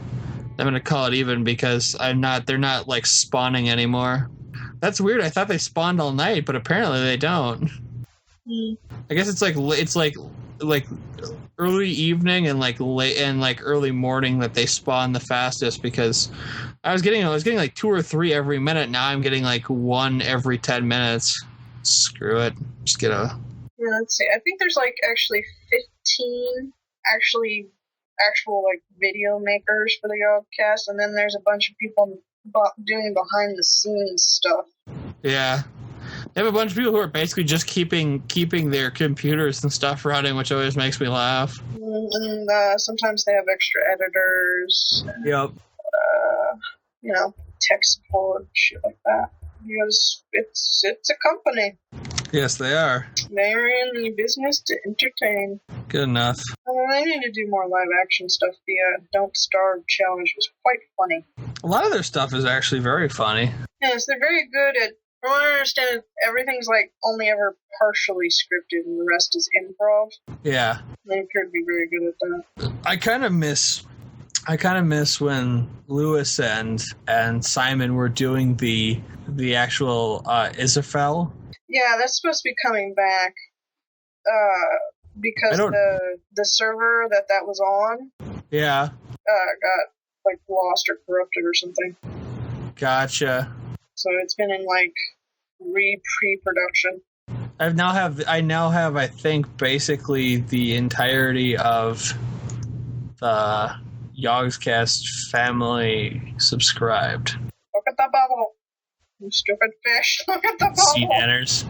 I'm gonna call it even because they're not like spawning anymore. That's weird. I thought they spawned all night, but apparently they don't. I guess it's like early evening and like late and like early morning that they spawn the fastest, because I was getting like 2 or 3 every minute. Now I'm getting like 1 every 10 minutes. Screw it. Just get a. Yeah, let's see. I think there's like actually 15 actual like video makers for the YogCast, and then there's a bunch of people doing behind the scenes stuff. Yeah. They have a bunch of people who are basically just keeping their computers and stuff running, which always makes me laugh. And sometimes they have extra editors. Yep. Tech support, shit like that. Because it's a company. Yes, they are. They're in the business to entertain. Good enough. They need to do more live action stuff. The Don't Starve challenge was quite funny. A lot of their stuff is actually very funny. Yes, they're very good at. From what I understand, everything's like only ever partially scripted, and the rest is improv. Yeah. They appear to be very good at that. I kind of miss when Lewis and Simon were doing the actual Isafel. Yeah, that's supposed to be coming back. Because the server that was on. Yeah. Got like lost or corrupted or something. Gotcha. So it's been in like pre-production. I now have I think basically the entirety of the YogCast family subscribed. Look at the bubble. You stupid fish. Look at the bubble. Sea Danners.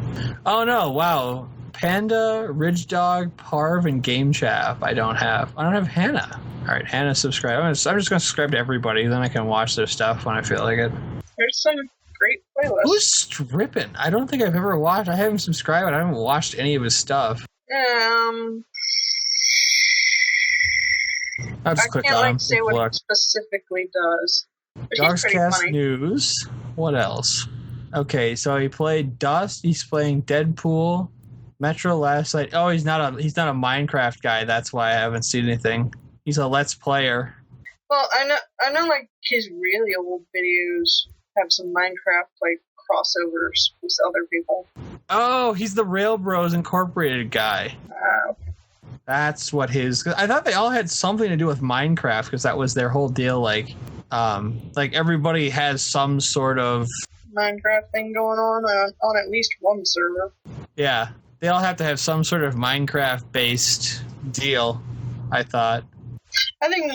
Oh no, wow. Panda, Ridge Dog, Parv, and Game Chap I don't have Hannah. Alright, Hannah subscribe. I'm just going to subscribe to everybody, then I can watch their stuff when I feel like it. There's some great playlists. Who's Strippin'? I don't think I've ever watched. I haven't subscribed, but I haven't watched any of his stuff. I'll just click on him. Say what it specifically does. YogCast News. What else? Okay, so he played Dust. He's playing Deadpool, Metro Last Night. Oh, he's not a Minecraft guy. That's why I haven't seen anything. He's a Let's Player. Well, I know, like his really old videos have some Minecraft like crossovers with other people. Oh, he's the Rail Bros Incorporated guy. That's what his. I thought they all had something to do with Minecraft because that was their whole deal. Like everybody has some sort of Minecraft thing going on at least one server. Yeah, they all have to have some sort of Minecraft-based deal, I thought. I think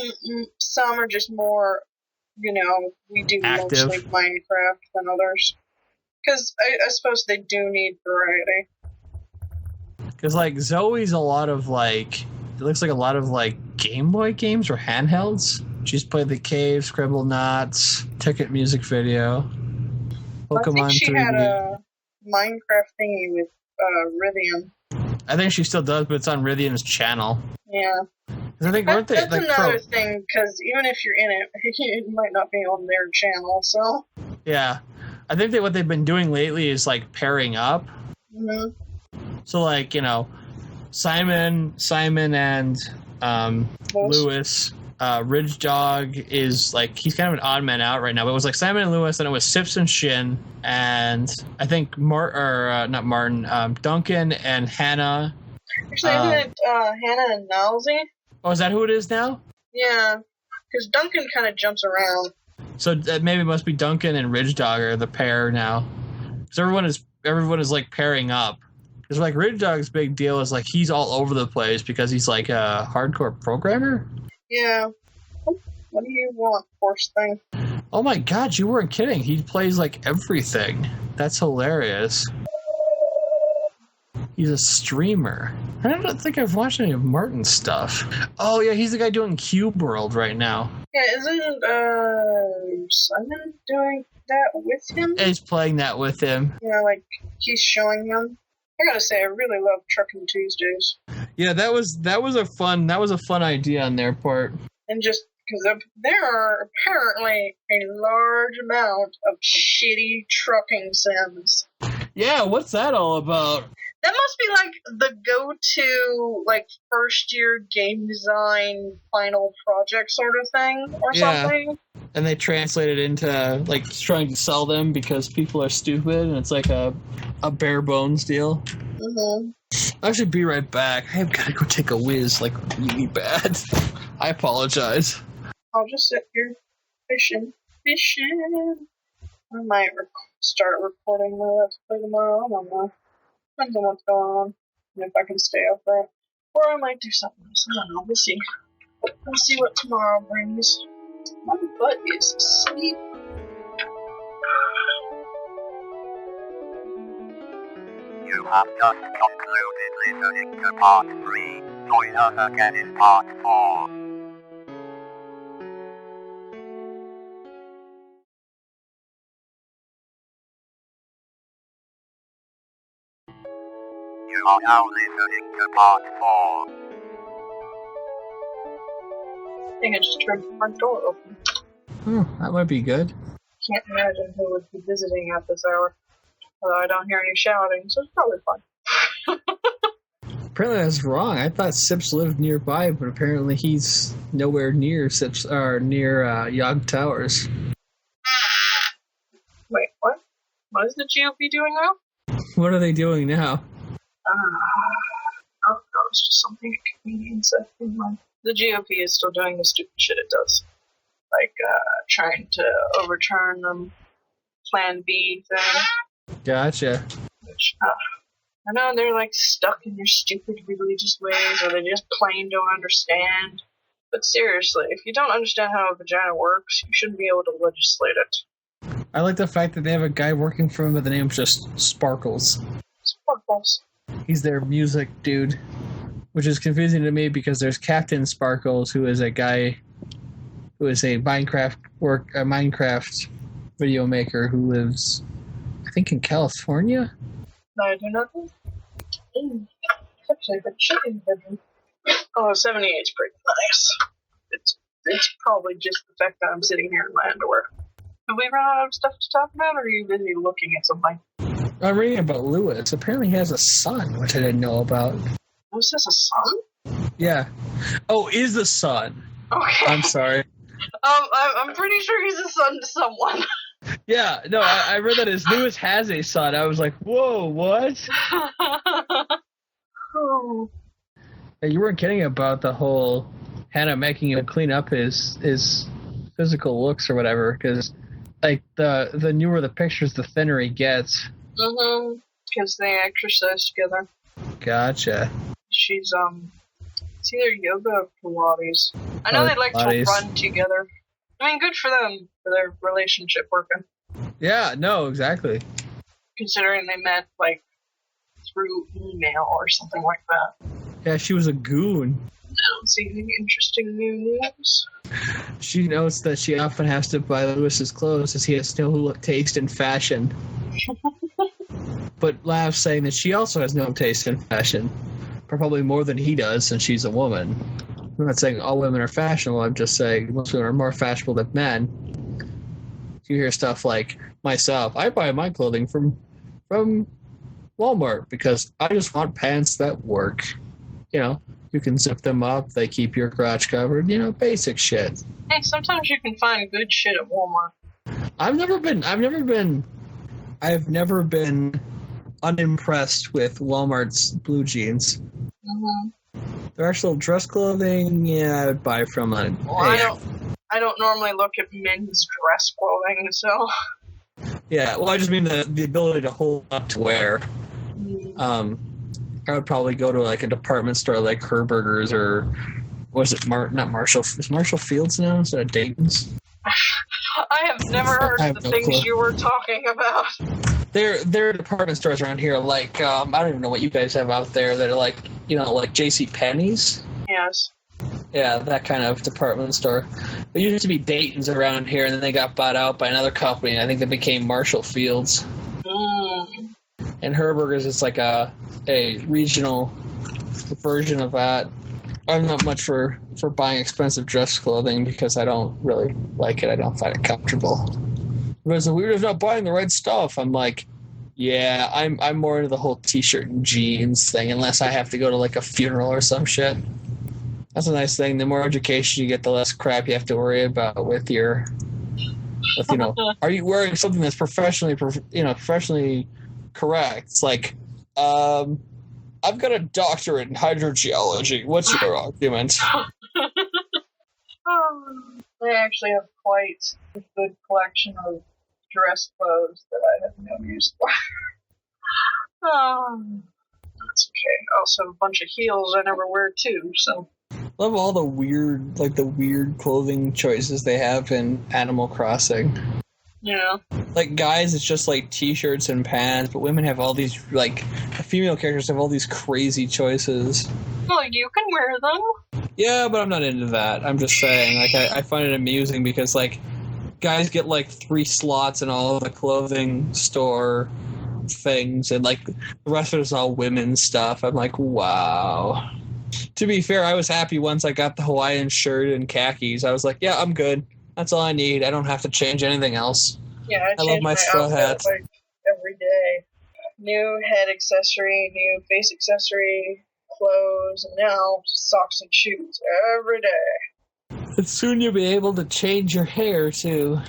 some are just more, we do active. mostly Minecraft than others. Because I suppose they do need variety. Because, like, Zoe's a lot of, like... It looks like a lot of, like, Game Boy games or handhelds. She's played The Cave, Scribble Knots, Ticket music video, Pokemon I think she 3D. had a Minecraft thingy with Rythian. I think she still does, but it's on Rythian's channel. Yeah. I think, weren't they, That's like, another thing, because even if you're in it, it might not be on their channel, so... Yeah. I think that what they've been doing lately is, like, pairing up. Mm-hmm. So, like, you know, Simon and Lewis. Ridge Dog is, like, he's kind of an odd man out right now, but it was, like, Simon and Lewis, and it was Sips and Shin, and I think Duncan and Hannah. Actually, isn't it Hannah and Nalsy? Oh, is that who it is now? Yeah, because Duncan kind of jumps around. So maybe it must be Duncan and Ridge Dog are the pair now. Because everyone is like pairing up. Because like Ridge Dog's big deal is like he's all over the place because he's like a hardcore programmer. Yeah. What do you want, force thing? Oh my god, you weren't kidding. He plays like everything. That's hilarious. He's a streamer. I don't think I've watched any of Martin's stuff. Oh yeah, he's the guy doing Cube World right now. Yeah, isn't Simon doing that with him? Yeah, he's playing that with him. Yeah, like he's showing him. I gotta say, I really love Truckin' Tuesdays. Yeah, that was a fun idea on their part. And just because there are apparently a large amount of shitty trucking sims. Yeah, what's that all about? That must be like the go-to, like, first-year game design final project sort of thing or something. And they translate it into, like, trying to sell them because people are stupid, and it's like a bare bones deal. Mm-hmm. I should be right back. I've got to go take a whiz, like, really bad. I apologize. I'll just sit here fishing. I might start recording my Let's Play tomorrow. I don't know. Depends on what's going on, and if I can stay up for it. Or I might do something else. I don't know. We'll see. We'll see what tomorrow brings. My butt is asleep. You have just concluded listening to part 3. Join us again in part 4. You are now listening to part 4. I think I just turned the front door open. That might be good. Can't imagine who would be visiting at this hour. Although I don't hear any shouting, so it's probably fine. Apparently that's wrong. I thought Sips lived nearby, but apparently he's nowhere near Sips or near Yog Towers. Wait, what? What is the GOP doing now? What are they doing now? Oh, it's just something convenience. The GOP is still doing the stupid shit it does. Like, trying to overturn the Plan B thing. Gotcha. Which, I know they're, like, stuck in their stupid religious ways, or they just plain don't understand. But seriously, if you don't understand how a vagina works, you shouldn't be able to legislate it. I like the fact that they have a guy working for them by the name of just Sparkles. Sparkles. He's their music dude, which is confusing to me because there's Captain Sparkles, who is a guy who is a Minecraft video maker who lives, I think, in California. I do not know. It's actually the chicken bedroom. Oh, 78 is pretty nice. It's probably just the fact that I'm sitting here in my underwear. Have we run out of stuff to talk about, or are you busy looking at something? I'm reading about Lewis. Apparently he has a son, which I didn't know about. Lewis has a son? Yeah. Oh, is the son. Okay. I'm sorry. I'm pretty sure he's a son to someone. Yeah, no, I read that as Lewis has a son. I was like, whoa, what? Oh. Hey, you weren't kidding about the whole Hannah making him clean up his physical looks or whatever, because like the newer the pictures, the thinner he gets. Mm-hmm. Because they exercise together. Gotcha. She's it's either yoga or Pilates. I know they like Pilates. to run together. I mean, good for them for their relationship working. Yeah, no, exactly. considering they met, like, through email or something like that. Yeah, she was a goon. I don't see any interesting new news. She notes that she often has to buy Lewis's clothes as he has no look, taste, in fashion. But laughs, saying that she also has no taste in fashion. Probably more than he does, since she's a woman. I'm not saying all women are fashionable, I'm just saying most women are more fashionable than men. You hear stuff like, myself, I buy my clothing from Walmart because I just want pants that work. You know, you can zip them up, they keep your crotch covered, you know, basic shit. Hey, sometimes you can find good shit at Walmart. I've never been unimpressed with Walmart's blue jeans. Mm-hmm. Their actual dress clothing, yeah, I would buy from a... Well, I don't normally look at men's dress clothing, so... Yeah, well, I just mean the ability to hold up to wear. I would probably go to, like, a department store like Herberger's or... Was it not Marshall? Is Marshall Fields now instead of Dayton's? I have never heard of the things you were talking about. There are department stores around here, like, I don't even know what you guys have out there that are like, you know, like JCPenney's? Yes. Yeah, that kind of department store. There used to be Dayton's around here, and then they got bought out by another company. I think they became Marshall Fields. Mm. And Herberger's is like a regional version of that. I'm not much for buying expensive dress clothing because I don't really like it. I don't find it comfortable. Because the weirdo's not buying the right stuff. I'm like, yeah, I'm more into the whole t-shirt and jeans thing, unless I have to go to like a funeral or some shit. That's a nice thing. The more education you get, the less crap you have to worry about with you know, are you wearing something that's professionally correct? It's like, I've got a doctorate in hydrogeology. What's your argument? I actually have quite a good collection of dress clothes that I have no use for. That's okay. Also, a bunch of heels I never wear too, so. Love all the weird clothing choices they have in Animal Crossing. Yeah. Like, guys, it's just like t-shirts and pants, but women have all these, like, the female characters have all these crazy choices. Well, you can wear them. Yeah, but I'm not into that. I'm just saying, like, I find it amusing because, like, guys get, like, 3 slots in all of the clothing store things, and, like, the rest of it is all women's stuff. I'm like, wow. To be fair, I was happy once I got the Hawaiian shirt and khakis. I was like, yeah, I'm good. That's all I need. I don't have to change anything else. Yeah, I love my straw hat. Like, every day. New head accessory, new face accessory, clothes, and now socks and shoes every day. And soon you'll be able to change your hair, too.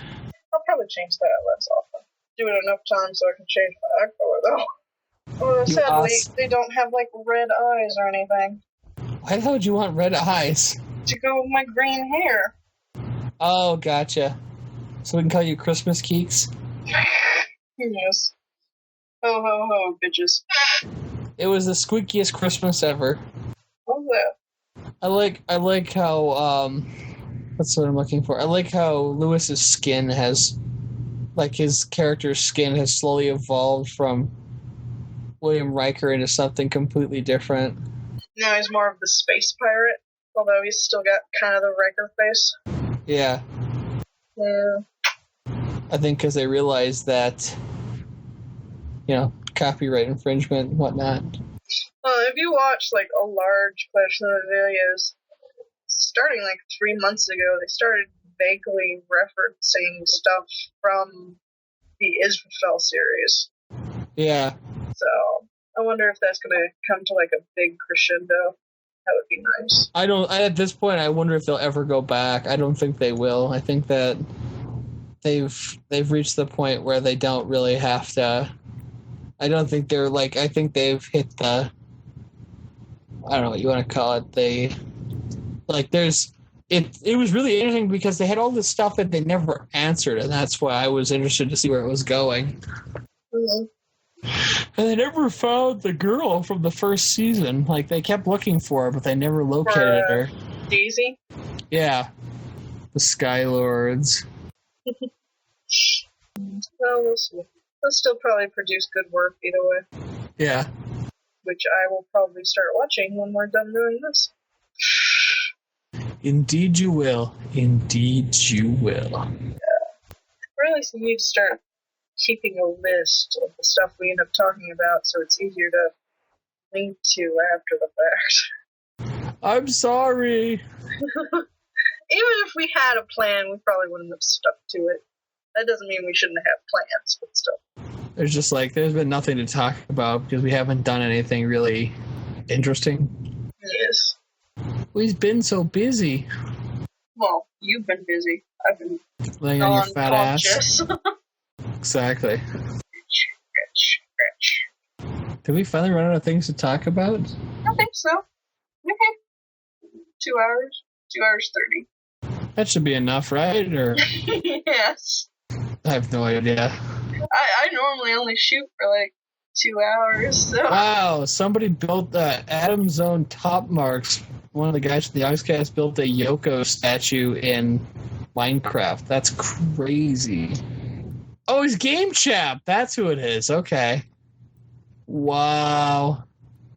I'll probably change that less often. Do it enough times so I can change my eye color, though. Although, sadly, they don't have, like, red eyes or anything. Why the hell would you want red eyes? To go with my green hair. Oh, gotcha. So we can call you Christmas Keeks? Yes. Ho, ho, ho, bitches. It was the squeakiest Christmas ever. What was that? I like how, that's what I'm looking for. I like how Lewis's skin has, like, his character's skin has slowly evolved from William Riker into something completely different. Now he's more of the space pirate, although he's still got kind of the Riker face. Yeah. Yeah. I think because they realized that, you know, copyright infringement and whatnot. Well, if you watch, like, a large collection of videos, starting, like, 3 months ago, they started vaguely referencing stuff from the Israfel series. Yeah. So, I wonder if that's going to come to, like, a big crescendo. That would be nice. At this point, I wonder if they'll ever go back. I don't think they will. I think that they've reached the point where they don't really have to. I don't think they're like. I think they've hit the. I don't know what you want to call it. They, like, there's. It was really interesting because they had all this stuff that they never answered, and that's why I was interested to see where it was going. Mm-hmm. And they never found the girl from the first season. Like, they kept looking for her, but they never located her. Daisy? Yeah. The Skylords. Well, we'll see. They'll still probably produce good work either way, Yeah. which I will probably start watching when we're done doing this. Indeed you will. Indeed you will. Or at least we need to start keeping a list of the stuff we end up talking about so it's easier to link to after the fact. I'm sorry. Even if we had a plan, we probably wouldn't have stuck to it. That doesn't mean we shouldn't have plans, but still. There's just like, there's been nothing to talk about because we haven't done anything really interesting. Yes. We've been so busy. Well, you've been busy. I've been Laying on your fat ass. unconscious. Exactly. Scratch. Did we finally run out of things to talk about? I think so. Okay. 2 hours. 2 hours 30. That should be enough, right? Or Yes. I have no idea. I normally only shoot for like 2 hours, so. Wow, somebody built Adam's Zone Top Marks. One of the guys from the Oxcast built a Yoko statue in Minecraft. That's crazy. Oh, he's Game Chap. That's who it is. Okay. Wow.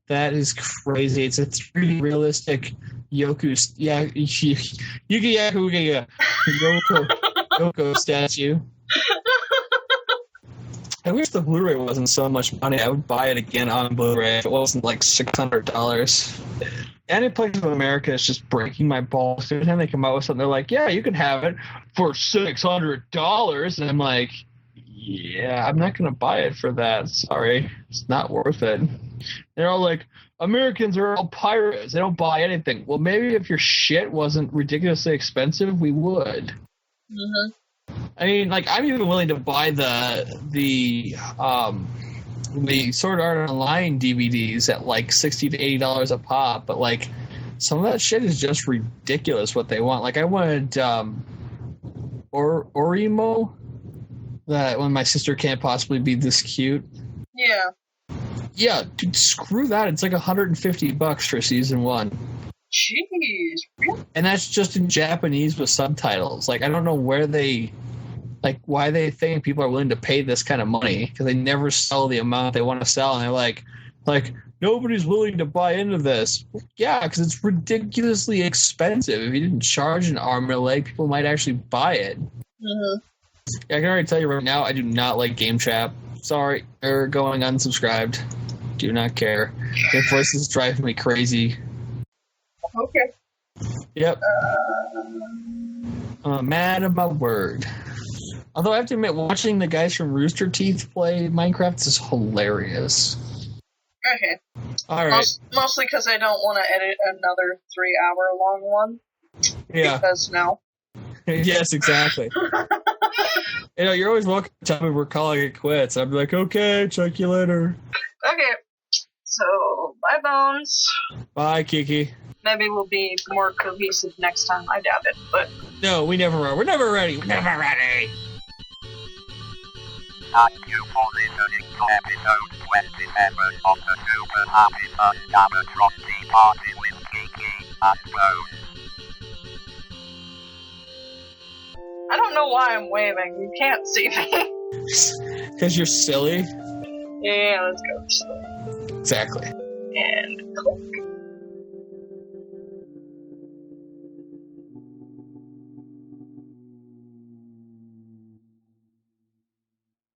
That is crazy. It's a 3D realistic Yoko statue. I wish the Blu-ray wasn't so much money. I would buy it again on Blu-ray if it wasn't like $600. Any place in America is just breaking my balls. Every time they come out with something, they're like, yeah, you can have it for $600. And I'm like, yeah, I'm not going to buy it for that. Sorry. It's not worth it. They're all like, Americans are all pirates. They don't buy anything. Well, maybe if your shit wasn't ridiculously expensive, we would. Mm-hmm. I mean, like, I'm even willing to buy the Sword Art Online DVDs at like $60 to $80 a pop, but like some of that shit is just ridiculous what they want. Like I wanted Orimo, that when my sister can't possibly be this cute. Yeah. Yeah, dude, screw that. It's like $150 for season 1. Jeez. Really? And that's just in Japanese with subtitles. Like I don't know where why they think people are willing to pay this kind of money, because they never sell the amount they want to sell, and they're like nobody's willing to buy into this. Yeah, because it's ridiculously expensive. If you didn't charge an arm and a leg, people might actually buy it. Mm-hmm. Yeah, I can already tell you right now, I do not like Game Chat. Sorry, they're going unsubscribed. Do not care. Their voices drive me crazy. Okay. Yep. I'm mad at my word. Although I have to admit, watching the guys from Rooster Teeth play Minecraft is hilarious. Okay. All right. Mostly because I don't want to edit another 3-hour-long one. Yeah. Because no. Yes, exactly. You're always welcome to tell me we're calling it quits. I'd be like, okay, check you later. Okay. So, bye, Bones. Bye, Kiki. Maybe we'll be more cohesive next time. I doubt it, but... No, we never are. We're never ready. We're never ready. Thank you for listening to episode 27 of the Super Happy Fun Jabbertron Tea Party with Kiki and Bones. I don't know why I'm waving. You can't see me. Because you're silly? Yeah, let's go. Exactly. And cool.